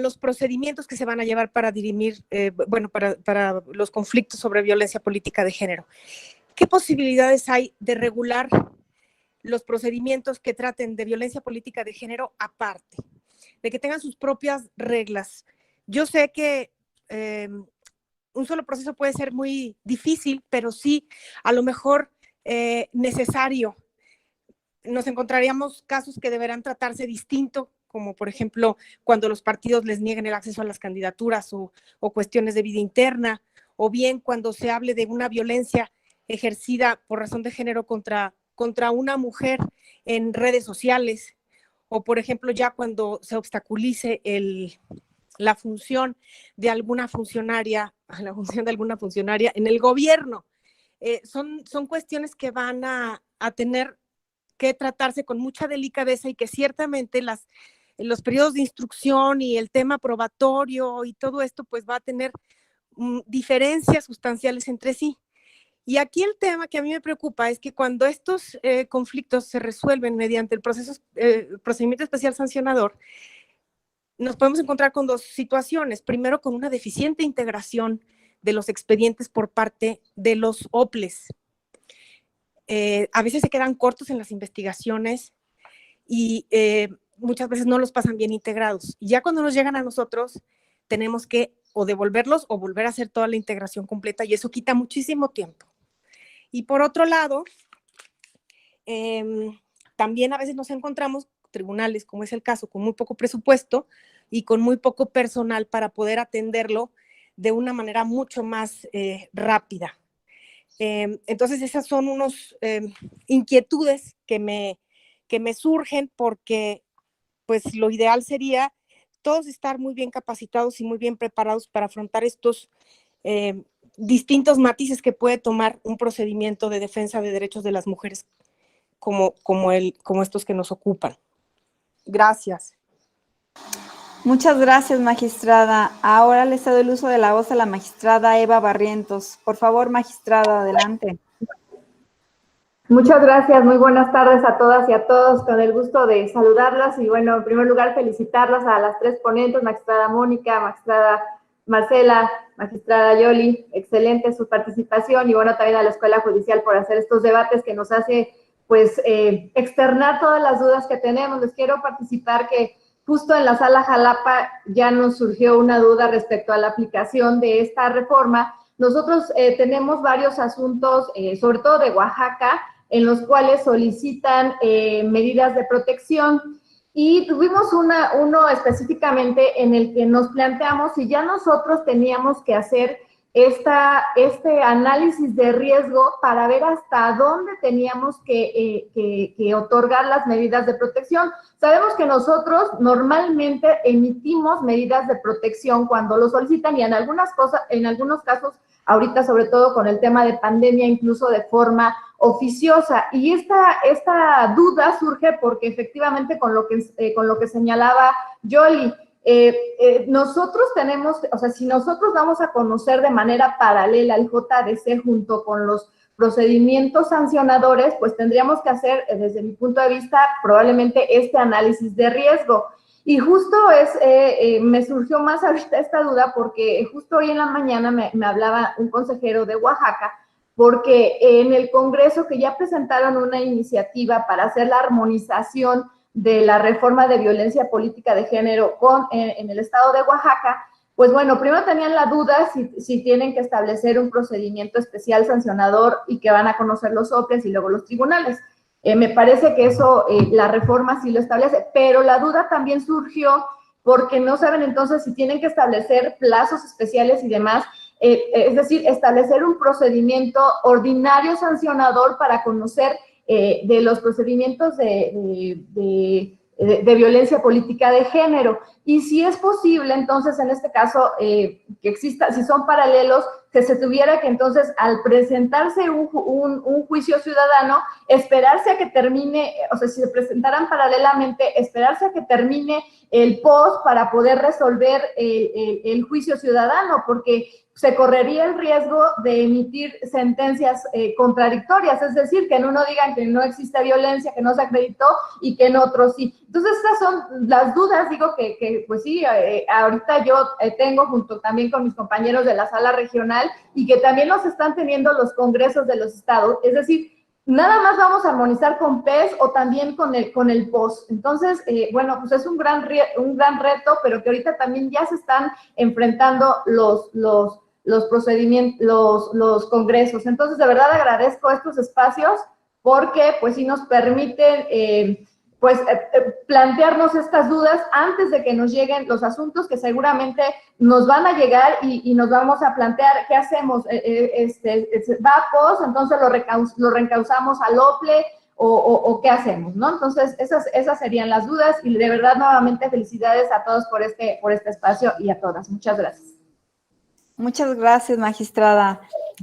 Speaker 8: los procedimientos que se van a llevar para dirimir, para los conflictos sobre violencia política de género. ¿Qué posibilidades hay de regular los procedimientos que traten de violencia política de género aparte, de que tengan sus propias reglas? Yo sé que un solo proceso puede ser muy difícil, pero sí, a lo mejor necesario. Nos encontraríamos casos que deberán tratarse distinto, como por ejemplo cuando los partidos les nieguen el acceso a las candidaturas o cuestiones de vida interna, o bien cuando se hable de una violencia ejercida por razón de género contra una mujer en redes sociales, o por ejemplo ya cuando se obstaculice la función de alguna funcionaria, en el gobierno. Son cuestiones que van a tener que tratarse con mucha delicadeza y que ciertamente los periodos de instrucción y el tema probatorio y todo esto pues va a tener diferencias sustanciales entre sí. Y aquí el tema que a mí me preocupa es que cuando estos conflictos se resuelven mediante el procedimiento especial sancionador, nos podemos encontrar con dos situaciones. Primero, con una deficiente integración de los expedientes por parte de los OPLES. A veces se quedan cortos en las investigaciones y muchas veces no los pasan bien integrados. Y ya cuando nos llegan a nosotros, tenemos que o devolverlos o volver a hacer toda la integración completa, y eso quita muchísimo tiempo. Y por otro lado, también a veces nos encontramos tribunales, como es el caso, con muy poco presupuesto y con muy poco personal para poder atenderlo de una manera mucho más rápida. Entonces esas son unas inquietudes que me surgen, porque pues lo ideal sería todos estar muy bien capacitados y muy bien preparados para afrontar estos distintos matices que puede tomar un procedimiento de defensa de derechos de las mujeres como estos que nos ocupan. Gracias.
Speaker 1: Muchas gracias, magistrada. Ahora le cedo el uso de la voz a la magistrada Eva Barrientos. Por favor, magistrada, adelante.
Speaker 9: Muchas gracias, muy buenas tardes a todas y a todos, con el gusto de saludarlas y bueno, en primer lugar felicitarlas a las tres ponentes, magistrada Mónica, magistrada Marcela, magistrada Yoli, excelente su participación, y bueno, también a la Escuela Judicial por hacer estos debates que nos hace pues externar todas las dudas que tenemos. Les quiero participar que justo en la sala Jalapa ya nos surgió una duda respecto a la aplicación de esta reforma. Nosotros tenemos varios asuntos, sobre todo de Oaxaca, en los cuales solicitan medidas de protección, y tuvimos uno específicamente en el que nos planteamos si ya nosotros teníamos que hacer este análisis de riesgo para ver hasta dónde teníamos que otorgar las medidas de protección. Sabemos que nosotros normalmente emitimos medidas de protección cuando lo solicitan y en algunos casos, ahorita sobre todo con el tema de pandemia, incluso de forma oficiosa. Y esta duda surge porque efectivamente con lo que señalaba Yoli, nosotros tenemos, o sea, si nosotros vamos a conocer de manera paralela el JDC junto con los procedimientos sancionadores, pues tendríamos que hacer, desde mi punto de vista, probablemente este análisis de riesgo. Y justo me surgió más ahorita esta duda porque justo hoy en la mañana me hablaba un consejero de Oaxaca, porque en el Congreso que ya presentaron una iniciativa para hacer la armonización de la reforma de violencia política de género en el estado de Oaxaca, pues bueno, primero tenían la duda si tienen que establecer un procedimiento especial sancionador y que van a conocer los OPLES y luego los tribunales. Me parece que eso, la reforma sí lo establece, pero la duda también surgió porque no saben entonces si tienen que establecer plazos especiales y demás, es decir, establecer un procedimiento ordinario sancionador para conocer de los procedimientos de violencia política de género. Y si es posible, entonces, en este caso, que exista, si son paralelos, que se tuviera que entonces, al presentarse un juicio ciudadano, esperarse a que termine, o sea, si se presentaran paralelamente, esperarse a que termine el post para poder resolver el juicio ciudadano, porque se correría el riesgo de emitir sentencias contradictorias, es decir, que en uno digan que no existe violencia, que no se acreditó, y que en otro sí. Entonces, esas son las dudas, digo que pues sí, ahorita yo tengo junto también con mis compañeros de la sala regional, y que también los están teniendo los congresos de los estados, es decir, nada más vamos a armonizar con PES o también con el POS. Entonces, bueno, pues es un gran reto, pero que ahorita también ya se están enfrentando los procedimientos, los congresos. Entonces, de verdad agradezco estos espacios porque pues sí nos permiten plantearnos estas dudas antes de que nos lleguen los asuntos que seguramente nos van a llegar y nos vamos a plantear qué hacemos. Va a POS, entonces lo reencauzamos al OPLE o qué hacemos, ¿no? Entonces, esas serían las dudas y de verdad nuevamente felicidades a todos por este espacio y a todas. Muchas gracias.
Speaker 1: Muchas gracias, magistrada.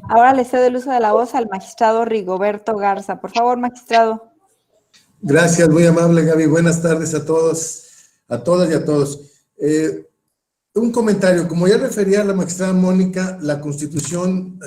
Speaker 1: Ahora le cedo el uso de la voz al magistrado Rigoberto Garza. Por favor, magistrado.
Speaker 10: Gracias, muy amable, Gaby. Buenas tardes a todos, a todas y a todos. Un comentario, como ya refería la magistrada Mónica, la Constitución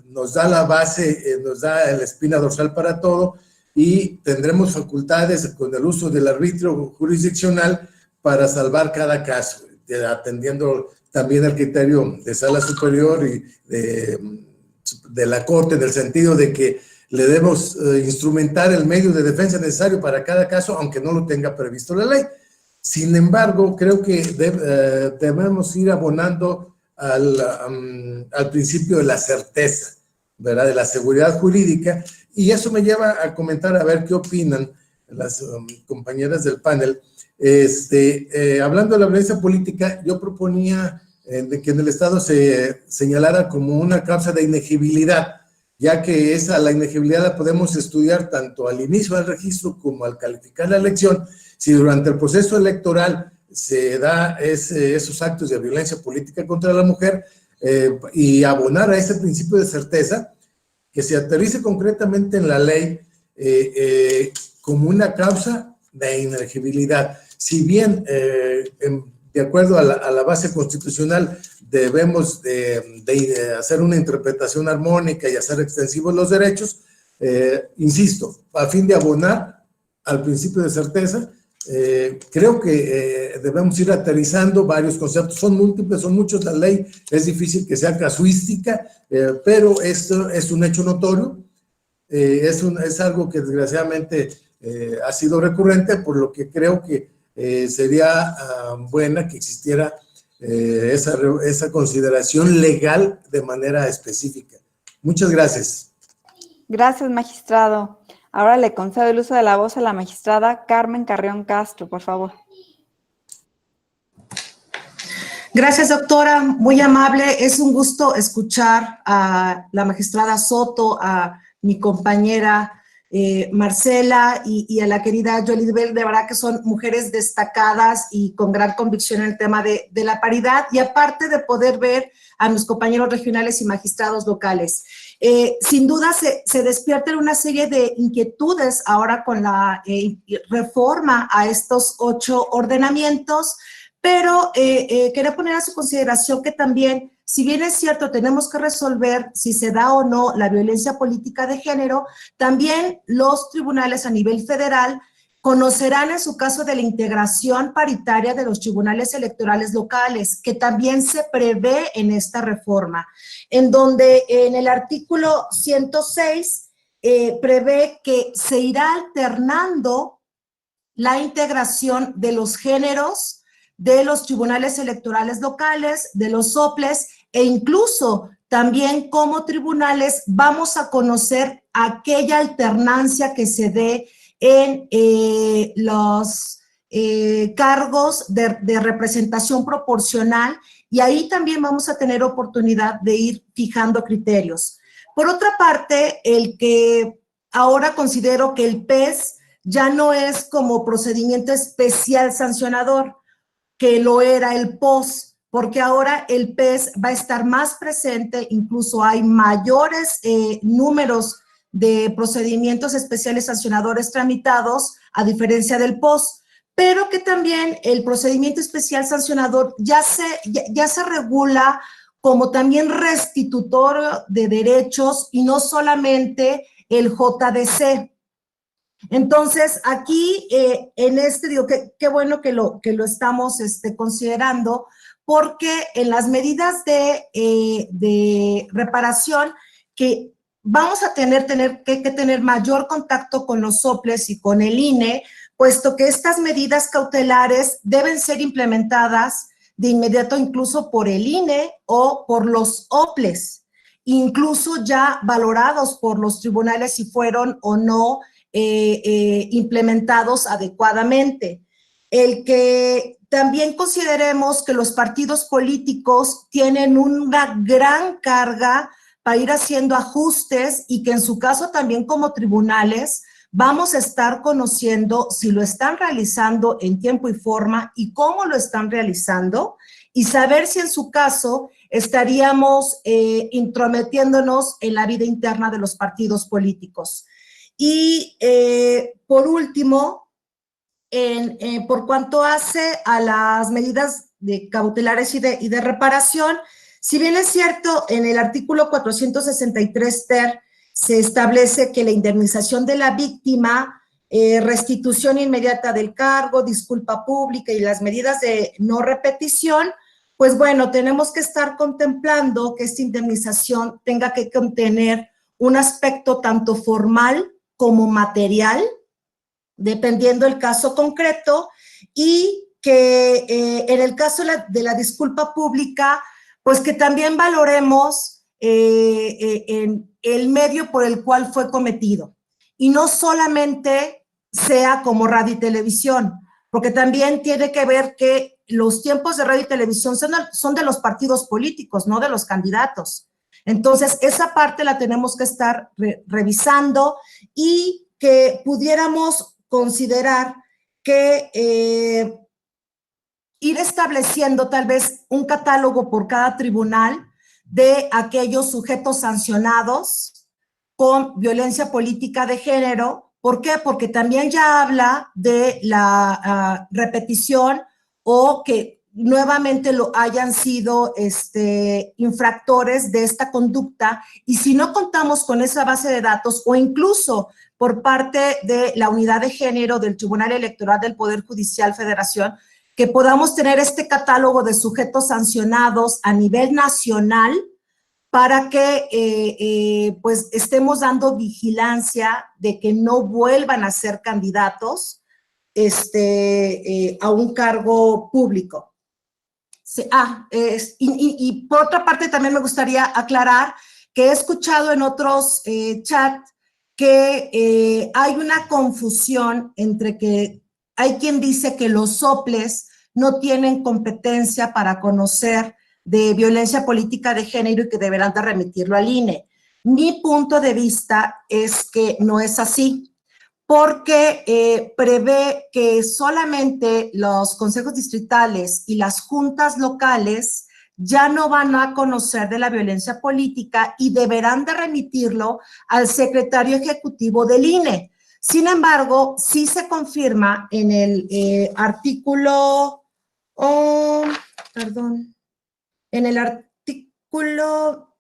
Speaker 10: nos da la base, nos da la espina dorsal para todo y tendremos facultades con el uso del arbitrio jurisdiccional para salvar cada caso, atendiendo también el criterio de sala superior y de la Corte, en el sentido de que le debemos instrumentar el medio de defensa necesario para cada caso, aunque no lo tenga previsto la ley. Sin embargo, creo que debemos ir abonando al principio de la certeza, ¿verdad? De la seguridad jurídica, y eso me lleva a comentar a ver qué opinan las compañeras del panel. Hablando de la violencia política, yo proponía de que en el Estado se señalara como una causa de inegibilidad, ya que la inegibilidad la podemos estudiar tanto al inicio del registro como al calificar la elección. Si durante el proceso electoral se da esos actos de violencia política contra la mujer, y abonar a ese principio de certeza, que se aterrice concretamente en la ley como una causa de inegibilidad. Si bien, de acuerdo a la base constitucional, debemos de hacer una interpretación armónica y hacer extensivos los derechos, insisto, a fin de abonar al principio de certeza, creo que debemos ir aterrizando varios conceptos. Son múltiples, son muchos, la ley es difícil que sea casuística, pero esto es un hecho notorio, es algo que desgraciadamente ha sido recurrente, por lo que creo que sería buena que existiera esa consideración legal de manera específica. Muchas gracias.
Speaker 1: Gracias, magistrado. Ahora le concedo el uso de la voz a la magistrada Carmen Carrión Castro, por favor.
Speaker 11: Gracias, doctora, muy amable. Es un gusto escuchar a la magistrada Soto, a mi compañera Marcela y a la querida Yolitbel. De verdad que son mujeres destacadas y con gran convicción en el tema de la paridad, y aparte de poder ver a mis compañeros regionales y magistrados locales. Sin duda se despiertan una serie de inquietudes ahora con la reforma a estos 8 ordenamientos, pero quería poner a su consideración que también, si bien es cierto, tenemos que resolver si se da o no la violencia política de género, también los tribunales a nivel federal conocerán en su caso de la integración paritaria de los tribunales electorales locales, que también se prevé en esta reforma, en donde en el artículo 106 prevé que se irá alternando la integración de los géneros de los tribunales electorales locales, de los soples, e incluso también como tribunales vamos a conocer aquella alternancia que se dé en los cargos de representación proporcional, y ahí también vamos a tener oportunidad de ir fijando criterios. Por otra parte, el que ahora considero que el PES ya no es como procedimiento especial sancionador, que lo era el POS, porque ahora el PES va a estar más presente, incluso hay mayores números de procedimientos especiales sancionadores tramitados, a diferencia del POS, pero que también el procedimiento especial sancionador ya se regula como también restitutorio de derechos y no solamente el JDC. Entonces, aquí en digo, qué bueno que lo estamos considerando, porque en las medidas de reparación que vamos a tener que tener mayor contacto con los soples y con el INE, puesto que estas medidas cautelares deben ser implementadas de inmediato incluso por el INE o por los OPLES, incluso ya valorados por los tribunales si fueron o no implementados adecuadamente. El que también consideremos que los partidos políticos tienen una gran carga para ir haciendo ajustes, y que en su caso también como tribunales vamos a estar conociendo si lo están realizando en tiempo y forma y cómo lo están realizando, y saber si en su caso estaríamos intrometiéndonos en la vida interna de los partidos políticos. Y por último, por cuanto hace a las medidas cautelares y de reparación, si bien es cierto, en el artículo 463 ter se establece que la indemnización de la víctima, restitución inmediata del cargo, disculpa pública y las medidas de no repetición, pues bueno, tenemos que estar contemplando que esta indemnización tenga que contener un aspecto tanto formal como material, dependiendo del caso concreto, y que en el caso de la disculpa pública, pues que también valoremos en el medio por el cual fue cometido, y no solamente sea como radio y televisión, porque también tiene que ver que los tiempos de radio y televisión son de los partidos políticos, no de los candidatos. Entonces, esa parte la tenemos que estar revisando, y que pudiéramos considerar que ir estableciendo tal vez un catálogo por cada tribunal de aquellos sujetos sancionados con violencia política de género. ¿Por qué? Porque también ya habla de la repetición, o que nuevamente lo hayan sido infractores de esta conducta, y si no contamos con esa base de datos, o incluso por parte de la unidad de género del Tribunal Electoral del Poder Judicial Federación, que podamos tener este catálogo de sujetos sancionados a nivel nacional, para que pues estemos dando vigilancia de que no vuelvan a ser candidatos a un cargo público. Sí, y por otra parte también me gustaría aclarar que he escuchado en otros chats que hay una confusión entre que hay quien dice que los soples no tienen competencia para conocer de violencia política de género y que deberán de remitirlo al INE. Mi punto de vista es que no es así, porque prevé que solamente los consejos distritales y las juntas locales ya no van a conocer de la violencia política y deberán de remitirlo al secretario ejecutivo del INE. Sin embargo, sí se confirma en el artículo, en el artículo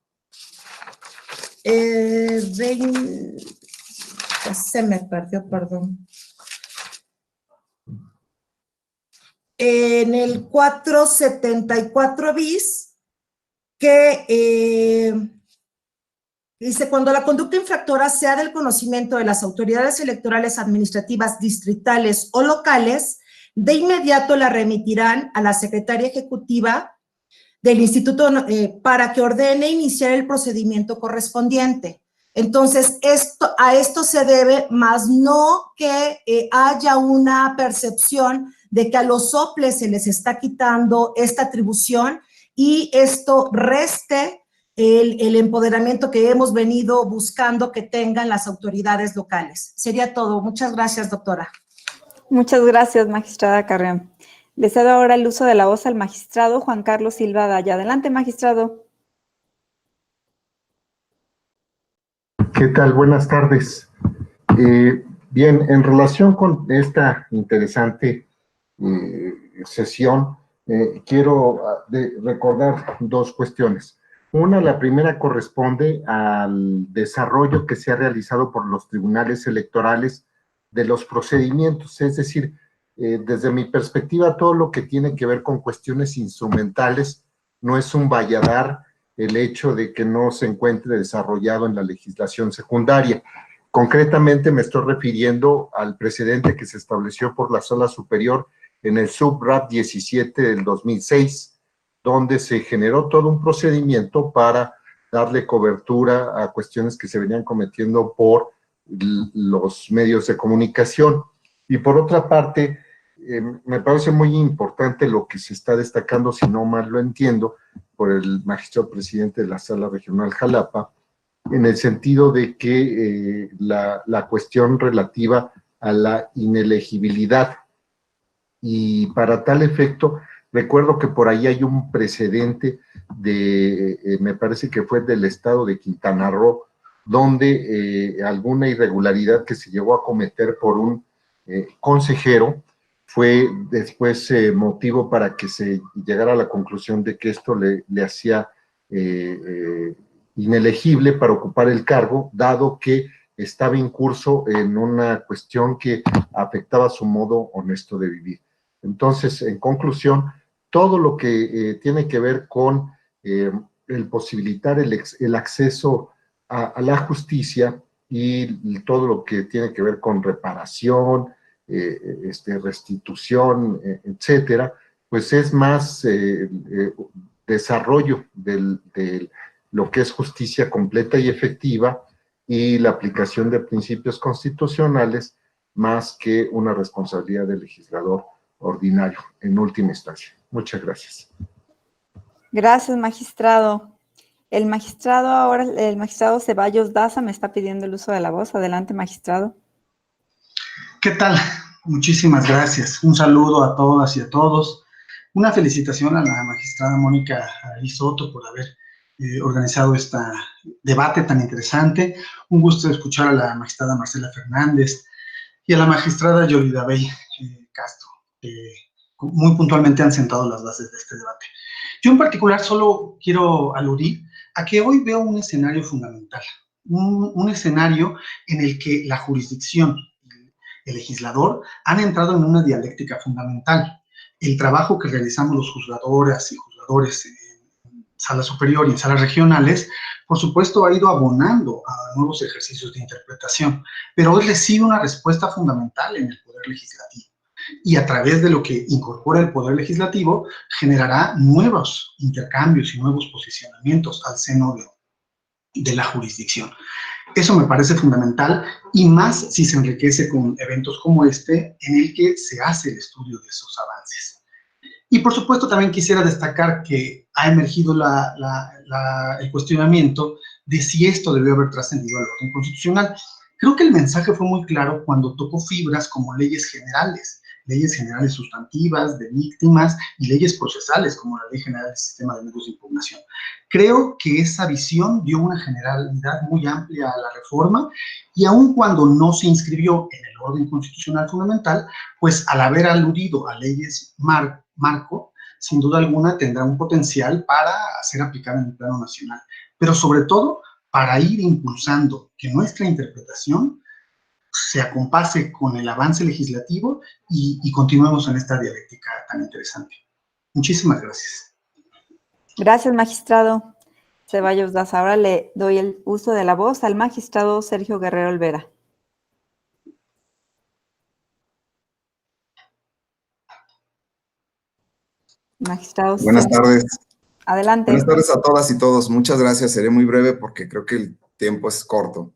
Speaker 11: 20, se me perdió, perdón. En el 474 bis, que dice, cuando la conducta infractora sea del conocimiento de las autoridades electorales administrativas distritales o locales, de inmediato la remitirán a la secretaria ejecutiva del instituto para que ordene iniciar el procedimiento correspondiente. Entonces, a esto se debe, más no que haya una percepción de que a los soples se les está quitando esta atribución y esto reste el empoderamiento que hemos venido buscando que tengan las autoridades locales. Sería todo. Muchas gracias, doctora.
Speaker 1: Muchas gracias, magistrada Carrión. Le cedo ahora el uso de la voz al magistrado Juan Carlos Silva Daya. Adelante, magistrado.
Speaker 12: ¿Qué tal? Buenas tardes. Bien, en relación con esta interesante sesión, quiero recordar dos cuestiones. Una, la primera corresponde al desarrollo que se ha realizado por los tribunales electorales de los procedimientos, es decir, desde mi perspectiva, todo lo que tiene que ver con cuestiones instrumentales no es un valladar el hecho de que no se encuentre desarrollado en la legislación secundaria. Concretamente me estoy refiriendo al precedente que se estableció por la Sala Superior en el SUB-RAP 17 del 2006, donde se generó todo un procedimiento para darle cobertura a cuestiones que se venían cometiendo por los medios de comunicación. Y por otra parte, me parece muy importante lo que se está destacando, si no mal lo entiendo, por el magistrado presidente de la Sala Regional Jalapa, en el sentido de que la cuestión relativa a la inelegibilidad. Y para tal efecto, recuerdo que por ahí hay un precedente de, me parece que fue del estado de Quintana Roo, donde alguna irregularidad que se llegó a cometer por un consejero fue después motivo para que se llegara a la conclusión de que esto le hacía inelegible para ocupar el cargo, dado que estaba en curso en una cuestión que afectaba su modo honesto de vivir. Entonces, en conclusión, todo lo que tiene que ver con el posibilitar el acceso a la justicia y todo lo que tiene que ver con reparación, restitución, etcétera, pues es más desarrollo de lo que es justicia completa y efectiva y la aplicación de principios constitucionales más que una responsabilidad del legislador ordinario en última instancia. Muchas gracias.
Speaker 1: Gracias, magistrado. El magistrado Ceballos Daza me está pidiendo el uso de la voz. Adelante, magistrado.
Speaker 13: ¿Qué tal? Muchísimas gracias. Un saludo a todas y a todos. Una felicitación a la magistrada Mónica Soto por haber organizado este debate tan interesante. Un gusto escuchar a la magistrada Marcela Fernández y a la magistrada Yolida Bey Castro, que muy puntualmente han sentado las bases de este debate. Yo en particular solo quiero aludir a que hoy veo un escenario fundamental, un escenario en el que la jurisdicción, el legislador, han entrado en una dialéctica fundamental. El trabajo que realizamos los juzgadoras y juzgadores en sala superior y en salas regionales, por supuesto, ha ido abonando a nuevos ejercicios de interpretación, pero hoy recibe una respuesta fundamental en el Poder Legislativo. Y a través de lo que incorpora el Poder Legislativo, generará nuevos intercambios y nuevos posicionamientos al seno de la jurisdicción. Eso me parece fundamental, y más si se enriquece con eventos como este, en el que se hace el estudio de esos avances. Y por supuesto también quisiera destacar que ha emergido el cuestionamiento de si esto debió haber trascendido al orden constitucional. Creo que el mensaje fue muy claro cuando tocó fibras como leyes generales sustantivas, de víctimas y leyes procesales como la Ley General del Sistema de Medios de Impugnación. Creo que esa visión dio una generalidad muy amplia a la reforma y aun cuando no se inscribió en el orden constitucional fundamental, pues al haber aludido a leyes marco, sin duda alguna tendrá un potencial para ser aplicada en el plano nacional, pero sobre todo para ir impulsando que nuestra interpretación se acompase con el avance legislativo y continuemos en esta dialéctica tan interesante. Muchísimas gracias.
Speaker 1: Gracias, magistrado Ceballos Daza. Ahora le doy el uso de la voz al magistrado Sergio Guerrero Olvera. Magistrado.
Speaker 14: Buenas tardes.
Speaker 1: Adelante.
Speaker 14: Buenas tardes a todas y todos. Muchas gracias. Seré muy breve porque creo que el tiempo es corto.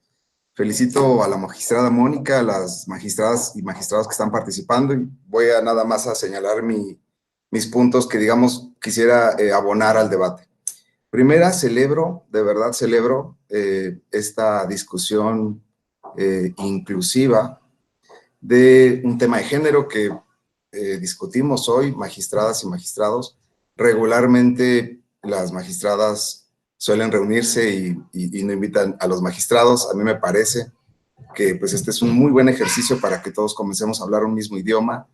Speaker 14: Felicito a la magistrada Mónica, a las magistradas y magistrados que están participando y voy a nada más a señalar mis puntos que, digamos, quisiera abonar al debate. Primera, de verdad celebro esta discusión inclusiva de un tema de género que discutimos hoy, magistradas y magistrados. Regularmente las magistradas suelen reunirse y no invitan a los magistrados. A mí me parece que pues este es un muy buen ejercicio para que todos comencemos a hablar un mismo idioma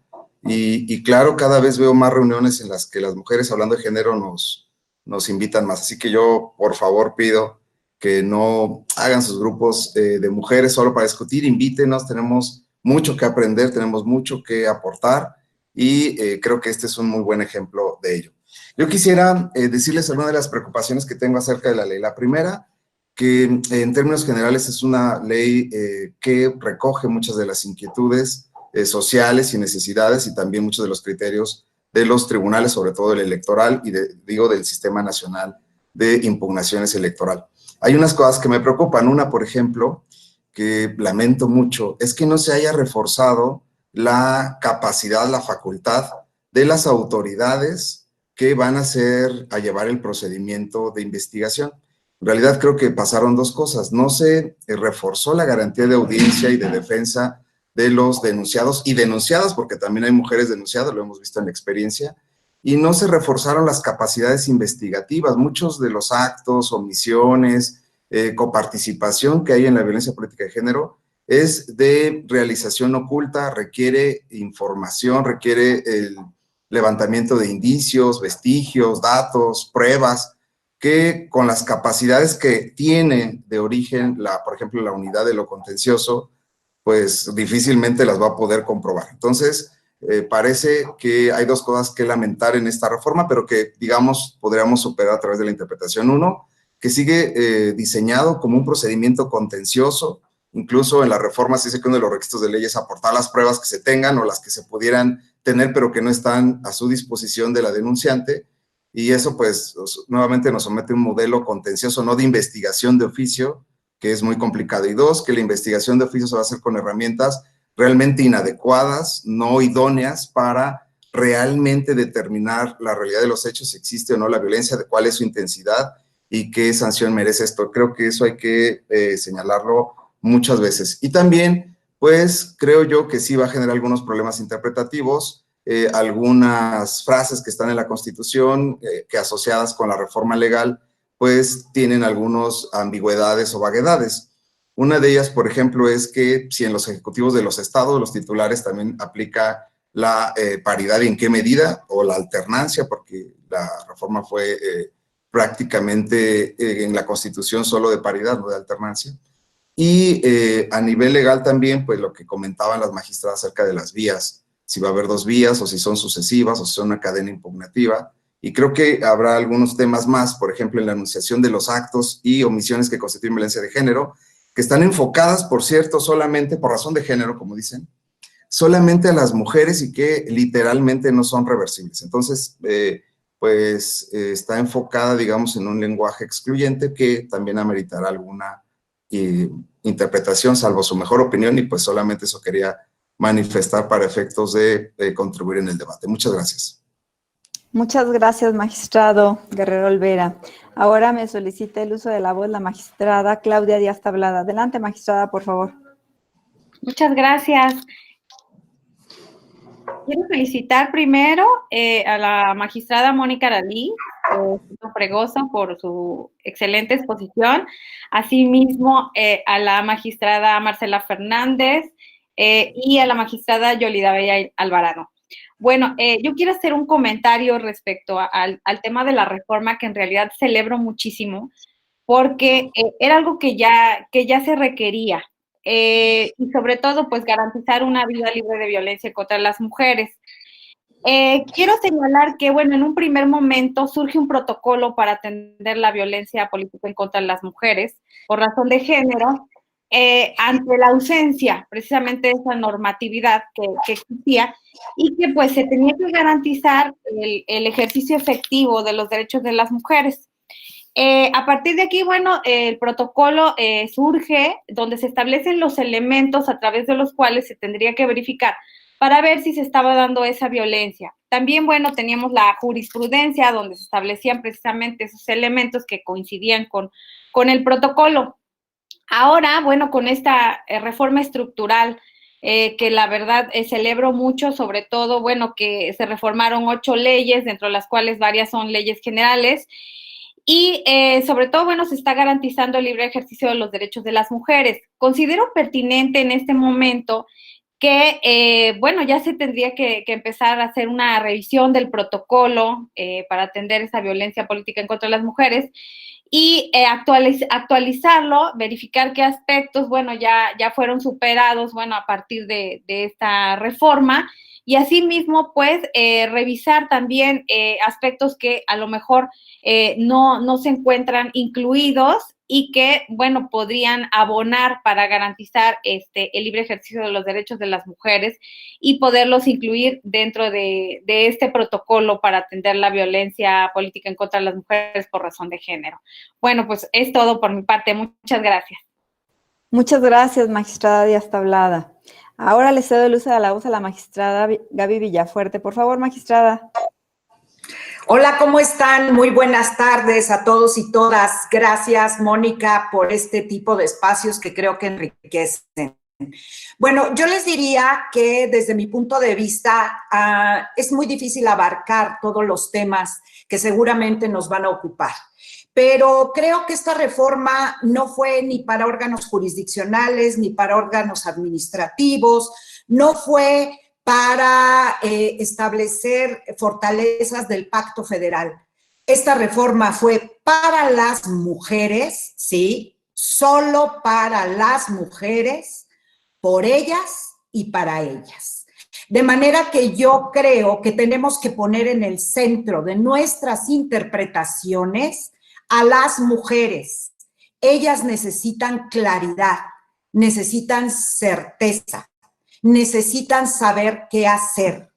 Speaker 14: y claro, cada vez veo más reuniones en las que las mujeres hablando de género nos invitan más, así que yo por favor pido que no hagan sus grupos de mujeres solo para discutir, invítenos, tenemos mucho que aprender, tenemos mucho que aportar y creo que este es un muy buen ejemplo de ello. Yo quisiera decirles algunas de las preocupaciones que tengo acerca de la ley. La primera, que en términos generales es una ley que recoge muchas de las inquietudes sociales y necesidades y también muchos de los criterios de los tribunales, sobre todo el electoral y del Sistema Nacional de Impugnaciones Electoral. Hay unas cosas que me preocupan. Una, por ejemplo, que lamento mucho, es que no se haya reforzado la capacidad, la facultad de las autoridades que van a llevar el procedimiento de investigación. En realidad creo que pasaron dos cosas. No se reforzó la garantía de audiencia y de defensa de los denunciados y denunciadas, porque también hay mujeres denunciadas, lo hemos visto en la experiencia, y no se reforzaron las capacidades investigativas. Muchos de los actos, omisiones, coparticipación que hay en la violencia política de género es de realización oculta, requiere información, requiere el levantamiento de indicios, vestigios, datos, pruebas, que con las capacidades que tiene de origen, por ejemplo, la unidad de lo contencioso, pues difícilmente las va a poder comprobar. Entonces, parece que hay dos cosas que lamentar en esta reforma, pero que, digamos, podríamos superar a través de la interpretación. Uno, que sigue diseñado como un procedimiento contencioso. Incluso en la reforma se dice que uno de los requisitos de ley es aportar las pruebas que se tengan o las que se pudieran tener, pero que no están a su disposición de la denunciante, y eso pues nuevamente nos somete a un modelo contencioso, no de investigación de oficio, que es muy complicado. Y dos, que la investigación de oficio se va a hacer con herramientas realmente inadecuadas, no idóneas para realmente determinar la realidad de los hechos, si existe o no la violencia, de cuál es su intensidad y qué sanción merece esto. Creo que eso hay que señalarlo muchas veces. Y también, pues, creo yo que sí va a generar algunos problemas interpretativos, algunas frases que están en la Constitución, que asociadas con la reforma legal, pues, tienen algunas ambigüedades o vaguedades. Una de ellas, por ejemplo, es que si en los ejecutivos de los estados, los titulares también aplica la paridad y en qué medida, o la alternancia, porque la reforma fue prácticamente en la Constitución solo de paridad, no de alternancia. Y a nivel legal también, pues lo que comentaban las magistradas acerca de las vías, si va a haber dos vías o si son sucesivas o si son una cadena impugnativa. Y creo que habrá algunos temas más, por ejemplo, en la enunciación de los actos y omisiones que constituyen violencia de género, que están enfocadas, por cierto, solamente por razón de género, como dicen, solamente a las mujeres y que literalmente no son reversibles. Entonces, está enfocada, digamos, en un lenguaje excluyente que también ameritará alguna interpretación, salvo su mejor opinión, y pues solamente eso quería manifestar para efectos de contribuir en el debate. Muchas gracias.
Speaker 1: Muchas gracias, magistrado Guerrero Olvera. Ahora me solicita el uso de la voz la magistrada Claudia Díaz Tablada. Adelante, magistrada, por favor.
Speaker 15: Muchas gracias. Quiero felicitar primero a la magistrada Mónica Aralí Fregoso por su excelente exposición, asimismo a la magistrada Marcela Fernández y a la magistrada Yolida Bella Alvarado. Bueno, yo quiero hacer un comentario respecto al tema de la reforma, que en realidad celebro muchísimo, porque era algo que ya se requería. Y sobre todo, pues, garantizar una vida libre de violencia contra las mujeres. Quiero señalar que, bueno, en un primer momento surge un protocolo para atender la violencia política en contra de las mujeres por razón de género, ante la ausencia precisamente de esa normatividad que existía y que, pues, se tenía que garantizar el ejercicio efectivo de los derechos de las mujeres. A partir de aquí, bueno, el protocolo surge donde se establecen los elementos a través de los cuales se tendría que verificar para ver si se estaba dando esa violencia. También, bueno, teníamos la jurisprudencia donde se establecían precisamente esos elementos que coincidían con el protocolo. Ahora, bueno, con esta reforma estructural, que la verdad celebro mucho, sobre todo, bueno, que se reformaron 8 leyes, dentro de las cuales varias son leyes generales, y sobre todo, bueno, se está garantizando el libre ejercicio de los derechos de las mujeres. Considero pertinente en este momento que, bueno, ya se tendría que empezar a hacer una revisión del protocolo para atender esa violencia política en contra de las mujeres y actualizarlo, verificar qué aspectos, bueno, ya fueron superados, bueno, a partir de esta reforma, y asimismo, pues, revisar también aspectos que a lo mejor no se encuentran incluidos y que, bueno, podrían abonar para garantizar el libre ejercicio de los derechos de las mujeres y poderlos incluir dentro de este protocolo para atender la violencia política en contra de las mujeres por razón de género. Bueno, pues es todo por mi parte. Muchas gracias.
Speaker 1: Muchas gracias, magistrada Díaz Tablada. Ahora le cedo el uso de la voz a la magistrada Gaby Villafuerte. Por favor, magistrada.
Speaker 16: Hola, ¿cómo están? Muy buenas tardes a todos y todas. Gracias, Mónica, por este tipo de espacios que creo que enriquecen. Bueno, yo les diría que desde mi punto de vista es muy difícil abarcar todos los temas que seguramente nos van a ocupar. Pero creo que esta reforma no fue ni para órganos jurisdiccionales, ni para órganos administrativos, no fue para establecer fortalezas del Pacto Federal. Esta reforma fue para las mujeres, ¿sí? Solo para las mujeres, por ellas y para ellas. De manera que yo creo que tenemos que poner en el centro de nuestras interpretaciones a las mujeres. Ellas necesitan claridad, necesitan certeza, necesitan saber qué hacer.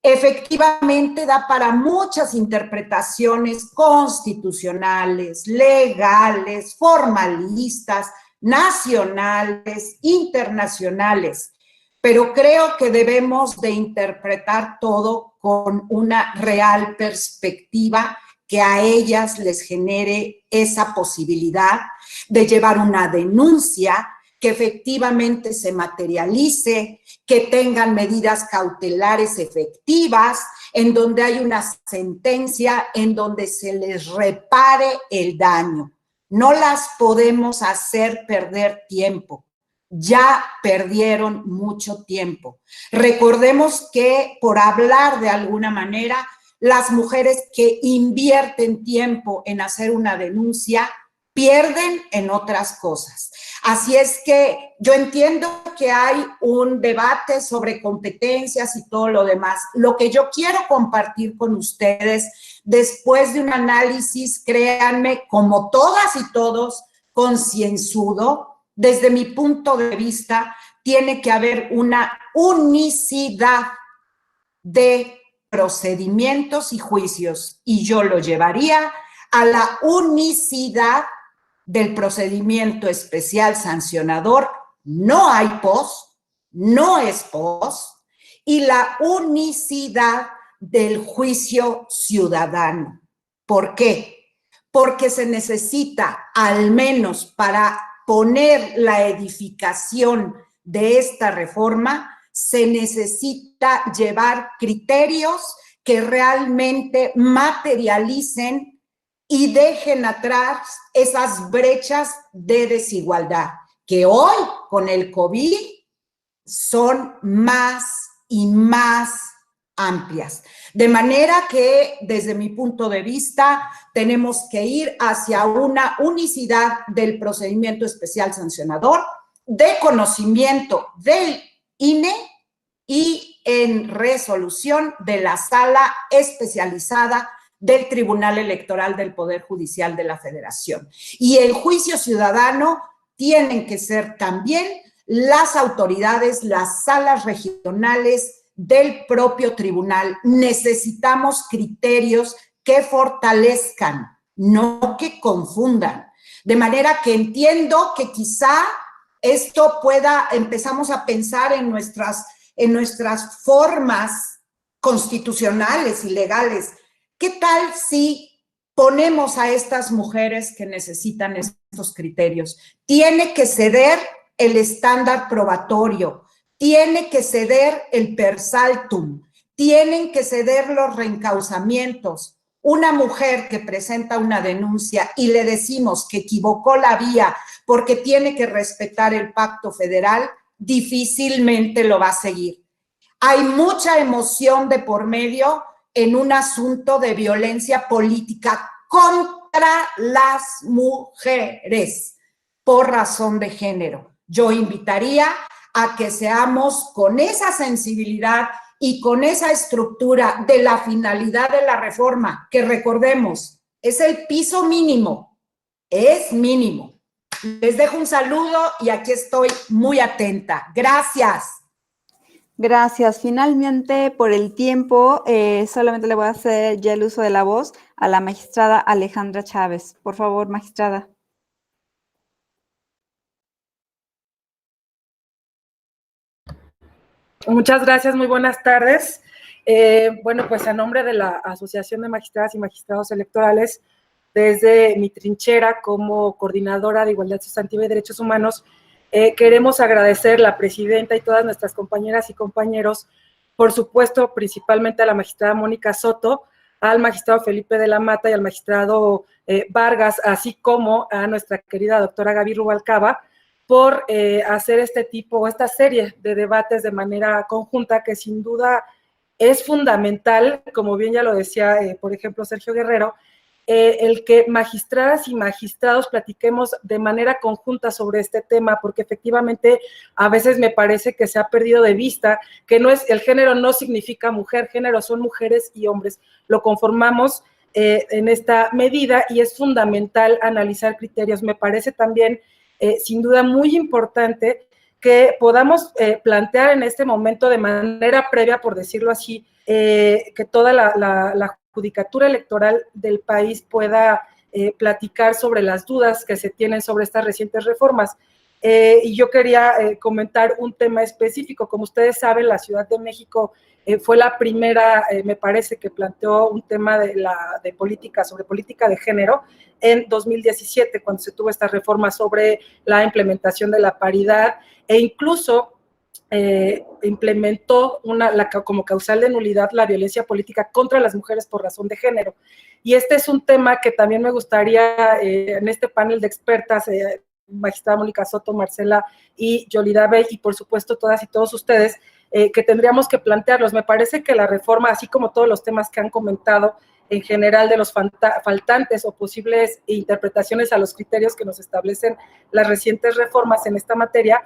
Speaker 16: Efectivamente, da para muchas interpretaciones constitucionales, legales, formalistas, nacionales, internacionales, pero creo que debemos de interpretar todo con una real perspectiva que a ellas les genere esa posibilidad de llevar una denuncia, que efectivamente se materialice, que tengan medidas cautelares efectivas, en donde hay una sentencia, en donde se les repare el daño. No las podemos hacer perder tiempo. Ya perdieron mucho tiempo. Recordemos que, por hablar de alguna manera, las mujeres que invierten tiempo en hacer una denuncia pierden en otras cosas. Así es que yo entiendo que hay un debate sobre competencias y todo lo demás. Lo que yo quiero compartir con ustedes, después de un análisis, créanme, como todas y todos, concienzudo, desde mi punto de vista, tiene que haber una unicidad de procedimientos y juicios, y yo lo llevaría a la unicidad del procedimiento especial sancionador. No hay pos, no es pos, y la unicidad del juicio ciudadano. ¿Por qué? Porque se necesita, al menos para poner la edificación de esta reforma, se necesita llevar criterios que realmente materialicen y dejen atrás esas brechas de desigualdad que hoy con el COVID son más y más amplias. De manera que, desde mi punto de vista, tenemos que ir hacia una unicidad del procedimiento especial sancionador, de conocimiento del INE y en resolución de la sala especializada del Tribunal Electoral del Poder Judicial de la Federación. Y el juicio ciudadano tienen que ser también las autoridades, las salas regionales del propio tribunal. Necesitamos criterios que fortalezcan, no que confundan. De manera que entiendo que quizá esto pueda, empezamos a pensar en nuestras formas constitucionales y legales. ¿Qué tal si ponemos a estas mujeres que necesitan estos criterios? Tiene que ceder el estándar probatorio, tiene que ceder el per saltum, tienen que ceder los reencauzamientos. Una mujer que presenta una denuncia y le decimos que equivocó la vía porque tiene que respetar el pacto federal, difícilmente lo va a seguir. Hay mucha emoción de por medio en un asunto de violencia política contra las mujeres por razón de género. Yo invitaría a que seamos con esa sensibilidad y con esa estructura de la finalidad de la reforma, que recordemos, es el piso mínimo, es mínimo. Les dejo un saludo y aquí estoy muy atenta. Gracias.
Speaker 1: Gracias. Finalmente, por el tiempo, solamente le voy a hacer ya el uso de la voz a la magistrada Alejandra Chávez. Por favor, magistrada.
Speaker 17: Muchas gracias, muy buenas tardes. Bueno, pues a nombre de la Asociación de Magistradas y Magistrados Electorales, desde mi trinchera como coordinadora de Igualdad Sustantiva y Derechos Humanos, queremos agradecer a la presidenta y todas nuestras compañeras y compañeros, por supuesto, principalmente a la magistrada Mónica Soto, al magistrado Felipe de la Mata y al magistrado Vargas, así como a nuestra querida doctora Gaby Rubalcaba, por hacer esta serie de debates de manera conjunta, que sin duda es fundamental, como bien ya lo decía, por ejemplo, Sergio Guerrero, el que magistradas y magistrados platiquemos de manera conjunta sobre este tema, porque efectivamente a veces me parece que se ha perdido de vista que el género no significa mujer, género son mujeres y hombres, lo conformamos en esta medida y es fundamental analizar criterios. Me parece también sin duda muy importante que podamos plantear en este momento de manera previa, por decirlo así, que toda la judicatura electoral del país pueda platicar sobre las dudas que se tienen sobre estas recientes reformas. Y yo quería comentar un tema específico. Como ustedes saben, la Ciudad de México fue la primera, me parece, que planteó un tema sobre política de género en 2017, cuando se tuvo esta reforma sobre la implementación de la paridad, e incluso implementó como causal de nulidad la violencia política contra las mujeres por razón de género. Y este es un tema que también me gustaría en este panel de expertas, magistrada Mónica Soto, Marcela y Yolida Bey, y por supuesto todas y todos ustedes, que tendríamos que plantearlos. Me parece que la reforma, así como todos los temas que han comentado en general de los faltantes o posibles interpretaciones a los criterios que nos establecen las recientes reformas en esta materia,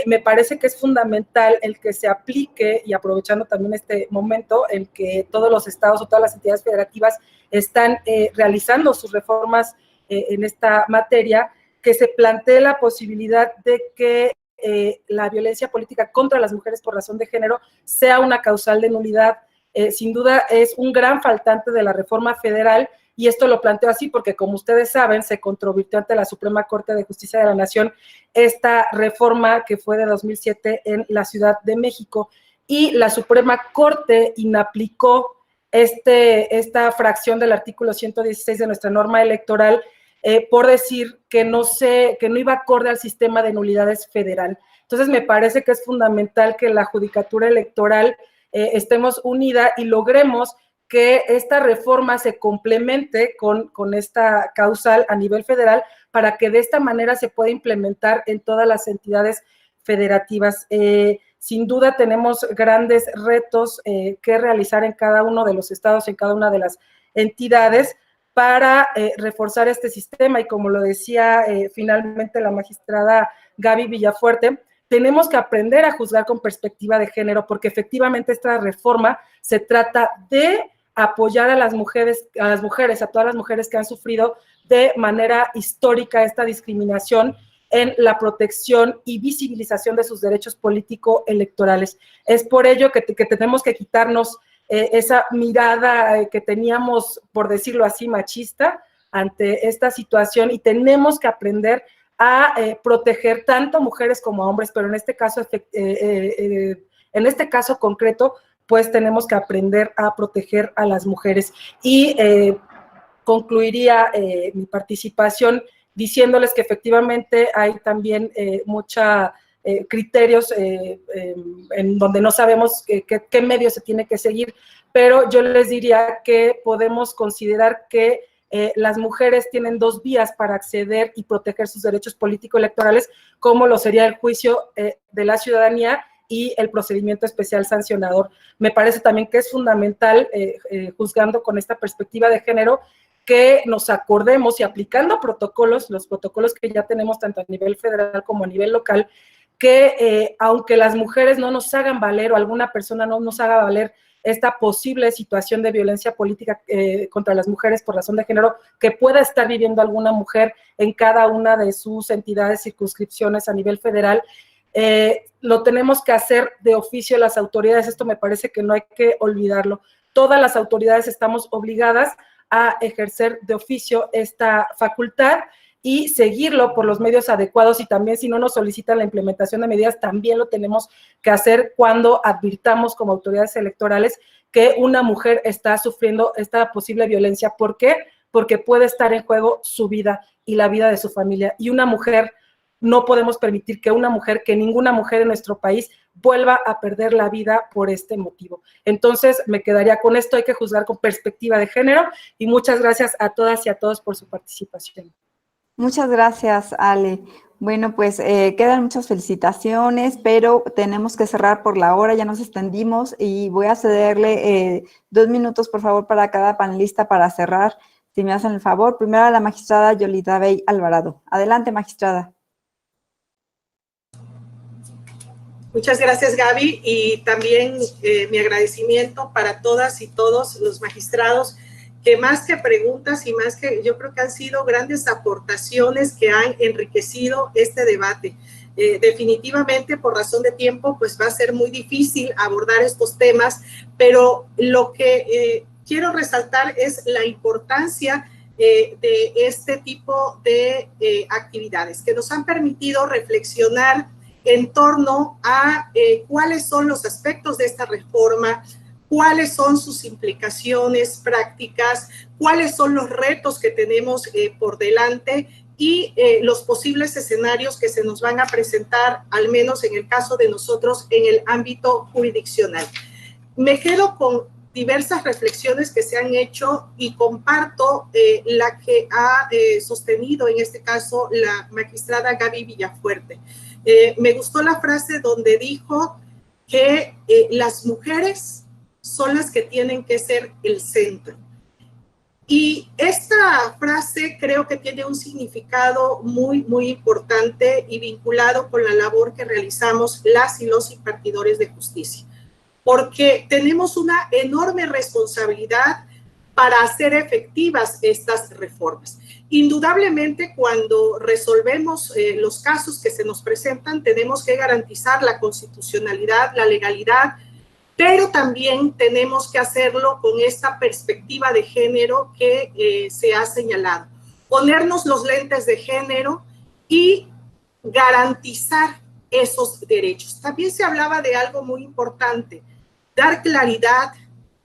Speaker 17: me parece que es fundamental el que se aplique, y aprovechando también este momento en que todos los estados o todas las entidades federativas están realizando sus reformas en esta materia, que se plantee la posibilidad de que la violencia política contra las mujeres por razón de género sea una causal de nulidad. Sin duda es un gran faltante de la reforma federal, y esto lo planteo así porque, como ustedes saben, se controvirtió ante la Suprema Corte de Justicia de la Nación esta reforma que fue de 2007 en la Ciudad de México, y la Suprema Corte inaplicó esta fracción del artículo 116 de nuestra norma electoral por decir que no iba acorde al sistema de nulidades federal. Entonces, me parece que es fundamental que la Judicatura Electoral estemos unida y logremos que esta reforma se complemente con esta causal a nivel federal para que de esta manera se pueda implementar en todas las entidades federativas. Sin duda tenemos grandes retos que realizar en cada uno de los estados, en cada una de las entidades para reforzar este sistema y como lo decía finalmente la magistrada Gaby Villafuerte, tenemos que aprender a juzgar con perspectiva de género porque efectivamente esta reforma se trata de apoyar a las mujeres, a todas las mujeres que han sufrido de manera histórica esta discriminación en la protección y visibilización de sus derechos político-electorales. Es por ello que tenemos que quitarnos esa mirada que teníamos, por decirlo así, machista ante esta situación y tenemos que aprender a proteger tanto mujeres como hombres, pero en este caso concreto, pues tenemos que aprender a proteger a las mujeres. Y concluiría mi participación diciéndoles que efectivamente hay también muchos criterios en donde no sabemos qué medio se tiene que seguir, pero yo les diría que podemos considerar que las mujeres tienen dos vías para acceder y proteger sus derechos político-electorales, como lo sería el juicio de la ciudadanía y el procedimiento especial sancionador. Me parece también que es fundamental, juzgando con esta perspectiva de género, que nos acordemos y aplicando protocolos, los protocolos que ya tenemos tanto a nivel federal como a nivel local, que aunque las mujeres no nos hagan valer o alguna persona no nos haga valer esta posible situación de violencia política contra las mujeres por razón de género que pueda estar viviendo alguna mujer en cada una de sus entidades, circunscripciones a nivel federal, lo tenemos que hacer de oficio las autoridades. Esto me parece que no hay que olvidarlo. Todas las autoridades estamos obligadas a ejercer de oficio esta facultad y seguirlo por los medios adecuados y también si no nos solicitan la implementación de medidas, también lo tenemos que hacer cuando advirtamos como autoridades electorales que una mujer está sufriendo esta posible violencia. ¿Por qué? Porque puede estar en juego su vida y la vida de su familia. Y una mujer, no podemos permitir que ninguna mujer en nuestro país vuelva a perder la vida por este motivo. Entonces, me quedaría con esto, hay que juzgar con perspectiva de género y muchas gracias a todas y a todos por su participación.
Speaker 1: Muchas gracias, Ale. Bueno, pues quedan muchas felicitaciones, pero tenemos que cerrar por la hora, ya nos extendimos y voy a cederle 2 minutos, por favor, para cada panelista para cerrar, si me hacen el favor. Primero a la magistrada Yolanda Bey Alvarado. Adelante, magistrada.
Speaker 4: Muchas gracias, Gaby, y también mi agradecimiento para todas y todos los magistrados que más que preguntas y más que yo creo que han sido grandes aportaciones que han enriquecido este debate. Definitivamente, por razón de tiempo, pues va a ser muy difícil abordar estos temas, pero lo que quiero resaltar es la importancia de este tipo de actividades que nos han permitido reflexionar en torno a cuáles son los aspectos de esta reforma, cuáles son sus implicaciones prácticas, cuáles son los retos que tenemos por delante y los posibles escenarios que se nos van a presentar, al menos en el caso de nosotros, en el ámbito jurisdiccional. Me quedo con diversas reflexiones que se han hecho y comparto la que ha sostenido en este caso la magistrada Gaby Villafuerte. Me gustó la frase donde dijo que las mujeres son las que tienen que ser el centro. Y esta frase creo que tiene un significado muy, muy importante y vinculado con la labor que realizamos las y los impartidores de justicia, porque tenemos una enorme responsabilidad para hacer efectivas estas reformas. Indudablemente, cuando resolvemos los casos que se nos presentan, tenemos que garantizar la constitucionalidad, la legalidad, pero también tenemos que hacerlo con esta perspectiva de género que se ha señalado. Ponernos los lentes de género y garantizar esos derechos. También se hablaba de algo muy importante, dar claridad,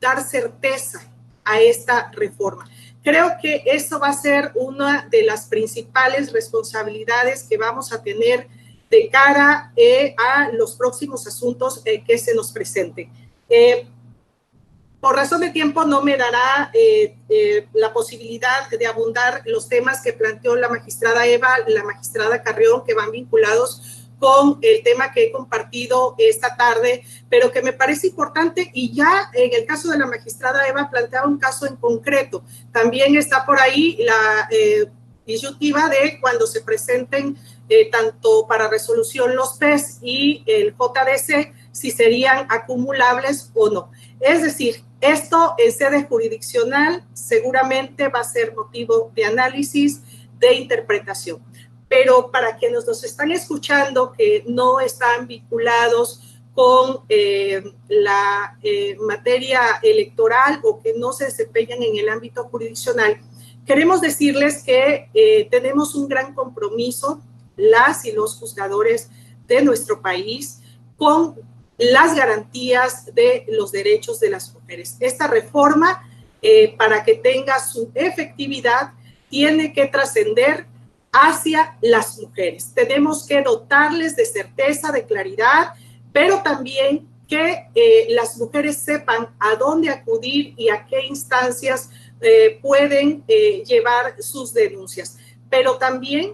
Speaker 4: dar certeza a esta reforma. Creo que eso va a ser una de las principales responsabilidades que vamos a tener de cara a los próximos asuntos que se nos presenten. Por razón de tiempo no me dará la posibilidad de abundar los temas que planteó la magistrada Eva, la magistrada Carrión, que van vinculados con el tema que he compartido esta tarde, pero que me parece importante, y ya en el caso de la magistrada Eva planteaba un caso en concreto. También está por ahí la disyuntiva de cuando se presenten tanto para resolución los PES y el JDC, si serían acumulables o no. Es decir, esto en sede jurisdiccional seguramente va a ser motivo de análisis, de interpretación. Pero para quienes nos están escuchando que no están vinculados con la materia electoral o que no se desempeñan en el ámbito jurisdiccional, queremos decirles que tenemos un gran compromiso, las y los juzgadores de nuestro país, con las garantías de los derechos de las mujeres. Esta reforma, para que tenga su efectividad, tiene que trascender hacia las mujeres. Tenemos que dotarles de certeza, de claridad, pero también que las mujeres sepan a dónde acudir y a qué instancias pueden llevar sus denuncias. Pero también,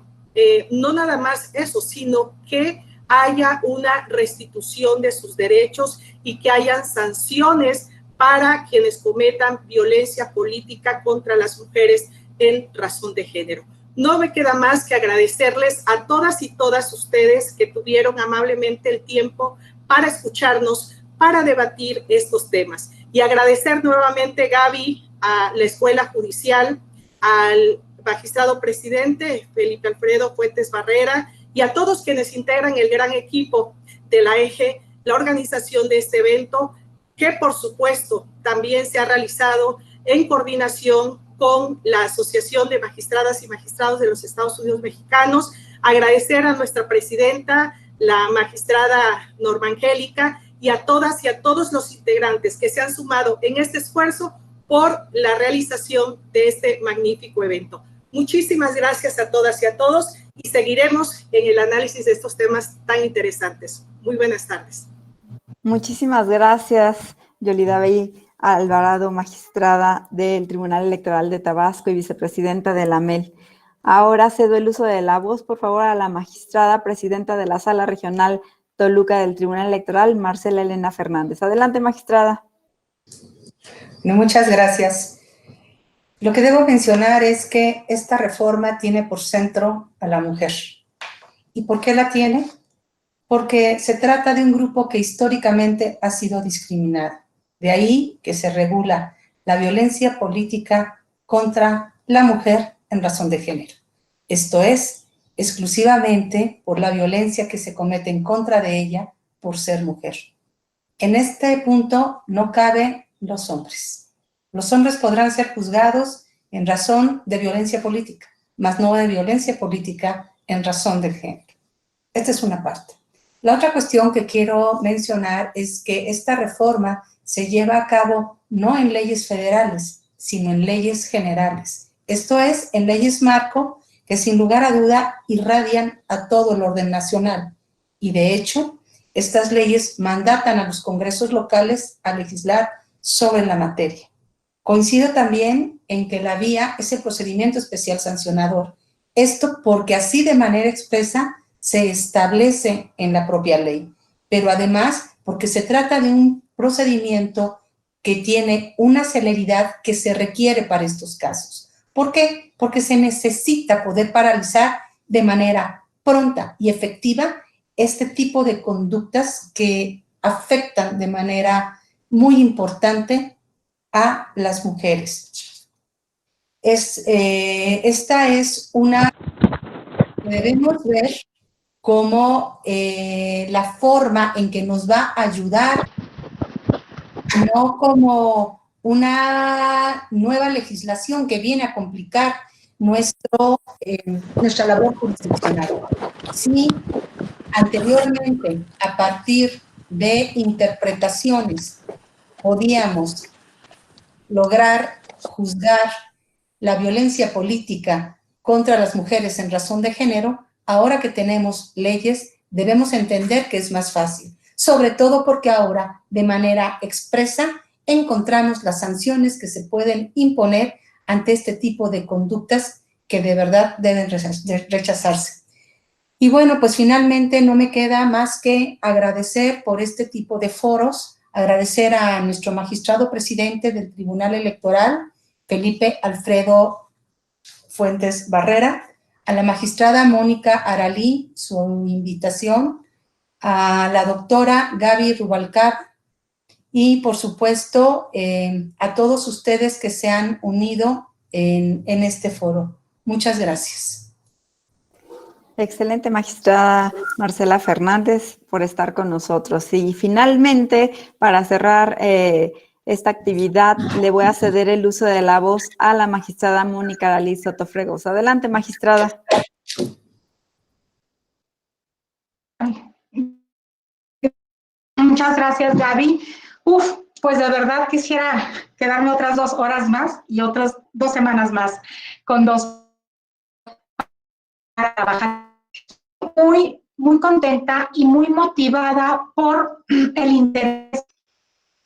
Speaker 4: no nada más eso, sino que haya una restitución de sus derechos y que hayan sanciones para quienes cometan violencia política contra las mujeres en razón de género. No me queda más que agradecerles a todas y todas ustedes que tuvieron amablemente el tiempo para escucharnos, para debatir estos temas. Y agradecer nuevamente, Gaby, a la Escuela Judicial, al magistrado presidente Felipe Alfredo Fuentes Barrera y a todos quienes integran el gran equipo de la EGE, la organización de este evento, que por supuesto también se ha realizado en coordinación con la Asociación de Magistradas y Magistrados de los Estados Unidos Mexicanos. Agradecer a nuestra presidenta, la magistrada Norma Angélica, y a todas y a todos los integrantes que se han sumado en este esfuerzo por la realización de este magnífico evento. Muchísimas gracias a todas y a todos y seguiremos en el análisis de estos temas tan interesantes. Muy buenas tardes.
Speaker 1: Muchísimas gracias, Yolida Bey Alvarado, magistrada del Tribunal Electoral de Tabasco y vicepresidenta de la AMEL. Ahora cedo el uso de la voz, por favor, a la magistrada presidenta de la Sala Regional Toluca del Tribunal Electoral, Marcela Elena Fernández. Adelante, magistrada.
Speaker 3: Muchas gracias. Lo que debo mencionar es que esta reforma tiene por centro a la mujer. ¿Y por qué la tiene? Porque se trata de un grupo que históricamente ha sido discriminado. De ahí que se regula la violencia política contra la mujer en razón de género. Esto es, exclusivamente por la violencia que se comete en contra de ella por ser mujer. En este punto no caben los hombres. Los hombres podrán ser juzgados en razón de violencia política, mas no de violencia política en razón de género. Esta es una parte. La otra cuestión que quiero mencionar es que esta reforma se lleva a cabo no en leyes federales, sino en leyes generales. Esto es, en leyes marco que sin lugar a duda irradian a todo el orden nacional. Y de hecho, estas leyes mandatan a los congresos locales a legislar sobre la materia. Coincido también en que la vía es el procedimiento especial sancionador. Esto porque así de manera expresa se establece en la propia ley, pero además porque se trata de un procedimiento que tiene una celeridad que se requiere para estos casos. ¿Por qué? Porque se necesita poder paralizar de manera pronta y efectiva este tipo de conductas que afectan de manera muy importante a las mujeres. Esta es una que debemos ver como la forma en que nos va a ayudar, no como una nueva legislación que viene a complicar nuestra labor jurisdiccional. Sí, anteriormente, a partir de interpretaciones, podíamos lograr juzgar la violencia política contra las mujeres en razón de género, ahora que tenemos leyes, debemos entender que es más fácil, sobre todo porque ahora, de manera expresa, encontramos las sanciones que se pueden imponer ante este tipo de conductas que de verdad deben rechazarse. Y bueno, pues finalmente no me queda más que agradecer por este tipo de foros, agradecer a nuestro magistrado presidente del Tribunal Electoral, Felipe Alfredo Fuentes Barrera, a la magistrada Mónica Aralí, su invitación, a la doctora Gaby Rubalcaba y, por supuesto, a todos ustedes que se han unido en este foro. Muchas gracias.
Speaker 1: Excelente, magistrada Marcela Fernández, por estar con nosotros. Y finalmente, para cerrar esta actividad, le voy a ceder el uso de la voz a la magistrada Mónica Aralí Soto Fregoso. Adelante, magistrada.
Speaker 2: Muchas gracias, Gaby. Pues de verdad quisiera quedarme otras 2 horas más y otras 2 semanas más con 2 para trabajar. Muy contenta y muy motivada por el interés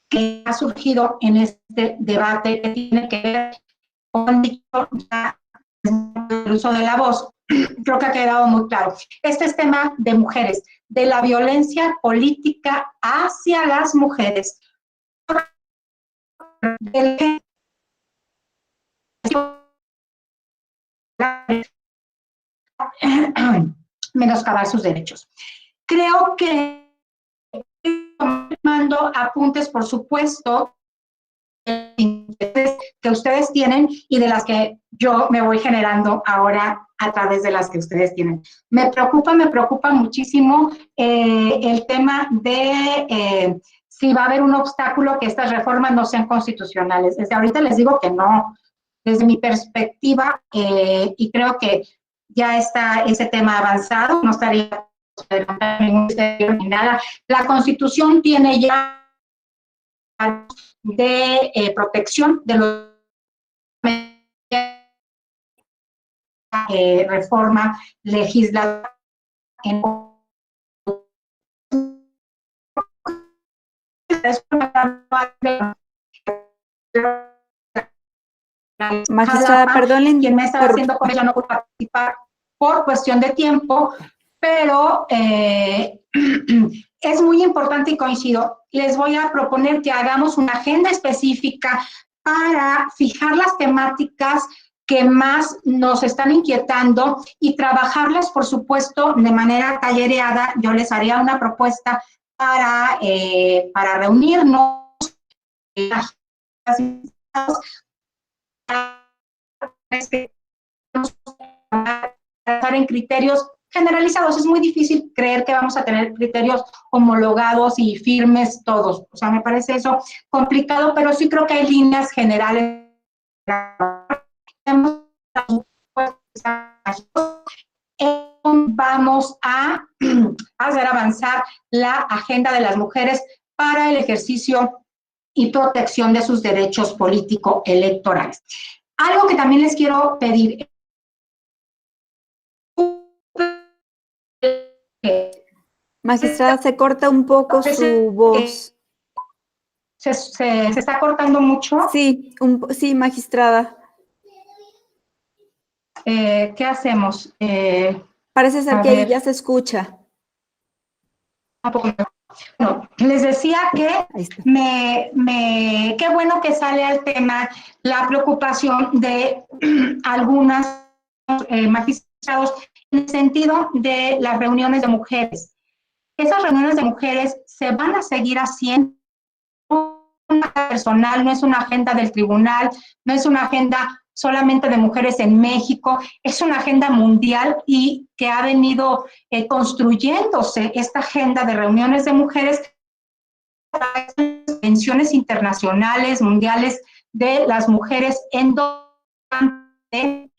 Speaker 2: que ha surgido en este debate que tiene que ver con el uso de la voz. Creo que ha quedado muy claro. Este es tema de mujeres, de la violencia política hacia las mujeres, del menoscabar sus derechos. Creo que mando apuntes, por supuesto, que ustedes tienen y de las que yo me voy generando ahora a través de las que ustedes tienen. Me preocupa muchísimo el tema de si va a haber un obstáculo que estas reformas no sean constitucionales. Desde ahorita les digo que no. Desde mi perspectiva, y creo que ya está ese tema avanzado, no estaría ningún ni nada. La Constitución tiene ya de protección de los reforma legislativa en
Speaker 1: Magistrada, perdón,
Speaker 2: quien me estaba haciendo con ella no puede participar por cuestión de tiempo, pero es muy importante y coincido. Les voy a proponer que hagamos una agenda específica para fijar las temáticas que más nos están inquietando y trabajarlas, por supuesto, de manera tallereada. Yo les haría una propuesta para reunirnos en criterios generalizados. Es muy difícil creer que vamos a tener criterios homologados y firmes todos. O sea, me parece eso complicado, pero sí creo que hay líneas generales. Vamos a hacer avanzar la agenda de las mujeres para el ejercicio y protección de sus derechos político-electorales. Algo que también les quiero pedir.
Speaker 1: Magistrada, se corta un poco su voz.
Speaker 2: ¿Se está cortando mucho?
Speaker 1: Sí, sí, magistrada.
Speaker 2: ¿Qué hacemos?
Speaker 1: Parece ser que ya se escucha.
Speaker 2: No, les decía que qué bueno que sale al tema la preocupación de algunos magistrados en el sentido de las reuniones de mujeres. Esas reuniones de mujeres se van a seguir haciendo personal, no es una agenda del tribunal, no es una agenda solamente de mujeres en México, es una agenda mundial y que ha venido construyéndose esta agenda de reuniones de mujeres, convenciones internacionales, mundiales de las mujeres en donde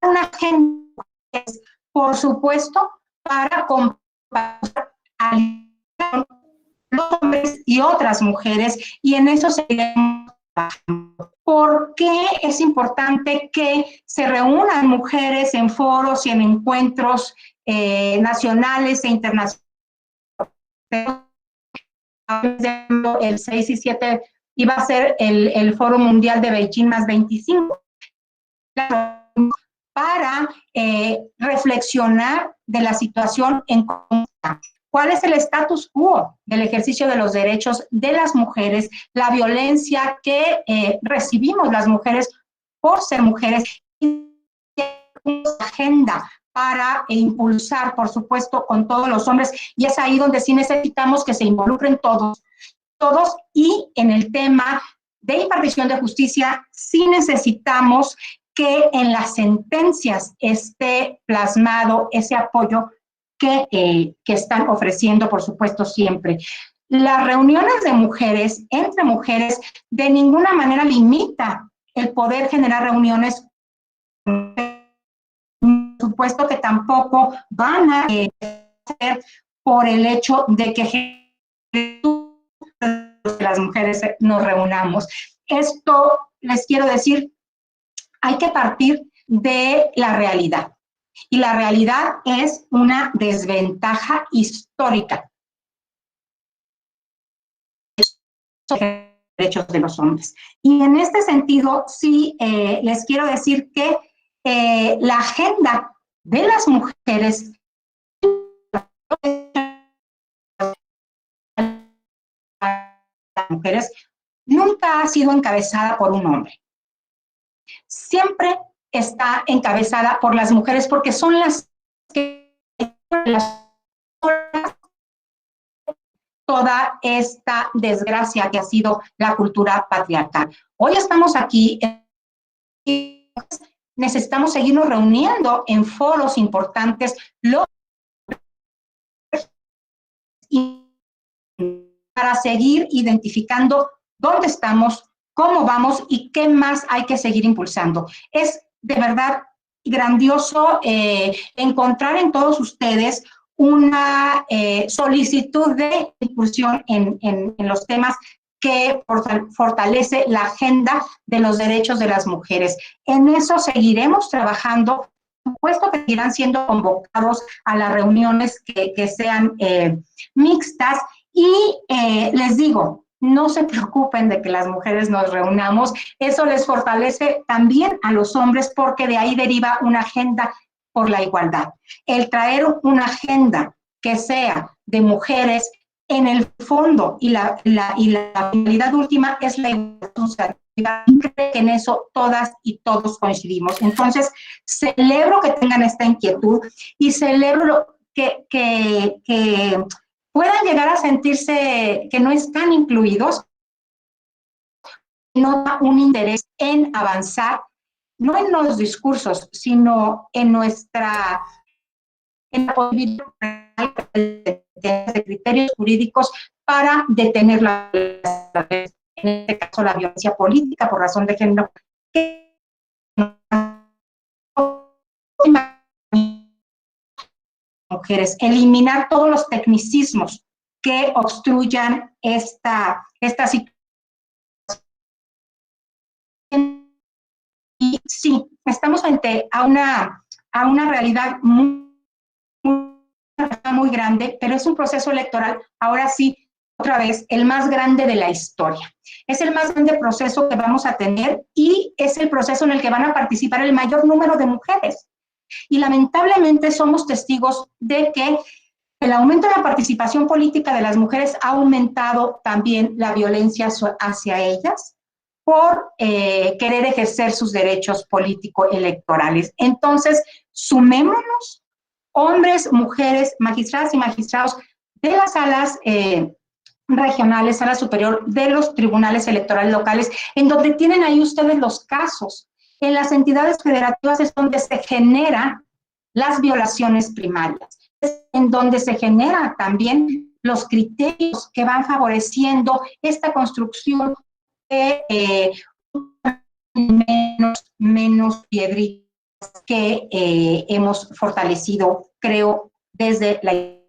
Speaker 2: una agenda, por supuesto, para compartir a los hombres y otras mujeres, y en eso seguiremos ¿Por qué es importante que se reúnan mujeres en foros y en encuentros nacionales e internacionales? El 6 y 7 iba a ser el Foro Mundial de Beijing más 25, para reflexionar de la situación en común. ¿Cuál es el status quo del ejercicio de los derechos de las mujeres, la violencia que recibimos las mujeres por ser mujeres? Y una agenda para impulsar, por supuesto, con todos los hombres, y es ahí donde sí necesitamos que se involucren todos, y en el tema de impartición de justicia sí necesitamos que en las sentencias esté plasmado ese apoyo que están ofreciendo, por supuesto, siempre. Las reuniones de mujeres, entre mujeres, de ninguna manera limita el poder generar reuniones. Por supuesto que tampoco van a ser por el hecho de que las mujeres nos reunamos. Esto les quiero decir, hay que partir de la realidad. Y la realidad es una desventaja histórica. Derechos de los hombres. Y en este sentido, sí les quiero decir que la agenda de las mujeres nunca ha sido encabezada por un hombre. Siempre está encabezada por las mujeres porque son las que toda esta desgracia que ha sido la cultura patriarcal. Hoy estamos aquí y necesitamos seguirnos reuniendo en foros importantes para seguir identificando dónde estamos, cómo vamos y qué más hay que seguir impulsando. Es de verdad grandioso encontrar en todos ustedes una solicitud de inclusión en los temas que fortalece la agenda de los derechos de las mujeres. En eso seguiremos trabajando. Por supuesto que seguirán siendo convocados a las reuniones que sean mixtas y les digo, no se preocupen de que las mujeres nos reunamos, eso les fortalece también a los hombres porque de ahí deriva una agenda por la igualdad. El traer una agenda que sea de mujeres en el fondo y la finalidad última es la igualdad. Creo que en eso todas y todos coincidimos. Entonces, celebro que tengan esta inquietud y celebro que puedan llegar a sentirse que no están incluidos, no da un interés en avanzar, no en los discursos, sino en nuestra posibilidad de criterios jurídicos para detener en este caso la violencia política por razón de género. Mujeres, eliminar todos los tecnicismos que obstruyan esta situación. Y sí, estamos frente a una realidad muy grande, pero es un proceso electoral, ahora sí, otra vez, el más grande de la historia. Es el más grande proceso que vamos a tener y es el proceso en el que van a participar el mayor número de mujeres. Y lamentablemente somos testigos de que el aumento de la participación política de las mujeres ha aumentado también la violencia hacia ellas por querer ejercer sus derechos político-electorales. Entonces, sumémonos, hombres, mujeres, magistradas y magistrados de las salas regionales, sala superior, de los tribunales electorales locales, en donde tienen ahí ustedes los casos. En las entidades federativas es donde se generan las violaciones primarias, es en donde se generan también los criterios que van favoreciendo esta construcción de menos piedritas que hemos fortalecido, creo, desde la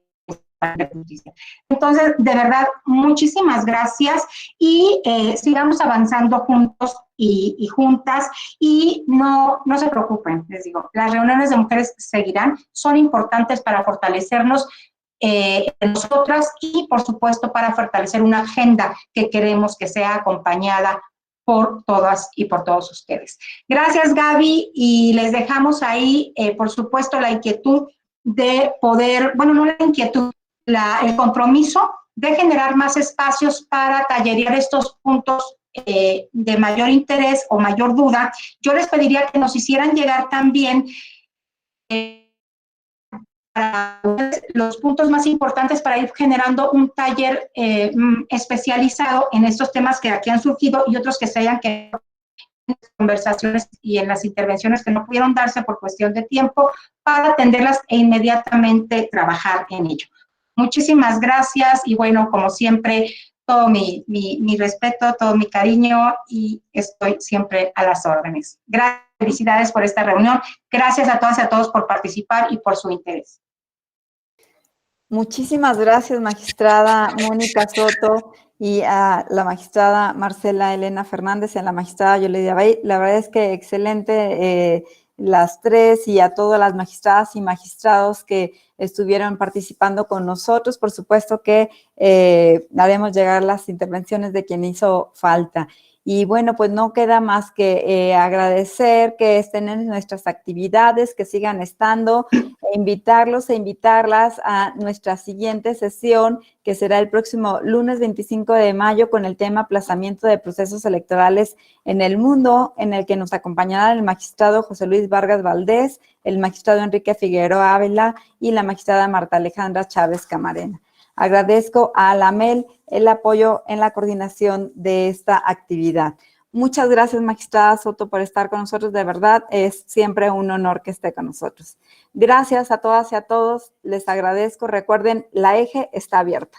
Speaker 2: de Justicia. Entonces, de verdad, muchísimas gracias y sigamos avanzando juntos y juntas y no se preocupen, les digo, las reuniones de mujeres seguirán, son importantes para fortalecernos nosotras y, por supuesto, para fortalecer una agenda que queremos que sea acompañada por todas y por todos ustedes. Gracias, Gaby, y les dejamos ahí, por supuesto, la inquietud de poder, bueno, no la inquietud, el compromiso de generar más espacios para tallerear estos puntos de mayor interés o mayor duda. Yo les pediría que nos hicieran llegar también los puntos más importantes para ir generando un taller especializado en estos temas que aquí han surgido y otros que se hayan quedado en las conversaciones y en las intervenciones que no pudieron darse por cuestión de tiempo para atenderlas e inmediatamente trabajar en ello. Muchísimas gracias y bueno, como siempre, todo mi respeto, todo mi cariño y estoy siempre a las órdenes. Gracias, felicidades por esta reunión. Gracias a todas y a todos por participar y por su interés.
Speaker 1: Muchísimas gracias, magistrada Mónica Soto, y a la magistrada Marcela Elena Fernández y a la magistrada Yolanda Abay. La verdad es que excelente las tres y a todas las magistradas y magistrados que estuvieron participando con nosotros. Por supuesto que haremos llegar las intervenciones de quien hizo falta. Y bueno, pues no queda más que agradecer que estén en nuestras actividades, que sigan estando, e invitarlos e invitarlas a nuestra siguiente sesión, que será el próximo lunes 25 de mayo con el tema aplazamiento de procesos electorales en el mundo, en el que nos acompañarán el magistrado José Luis Vargas Valdés, el magistrado Enrique Figueroa Ávila y la magistrada Marta Alejandra Chávez Camarena. Agradezco a la AMEL el apoyo en la coordinación de esta actividad. Muchas gracias, magistrada Soto, por estar con nosotros. De verdad, es siempre un honor que esté con nosotros. Gracias a todas y a todos. Les agradezco. Recuerden, la eje está abierta.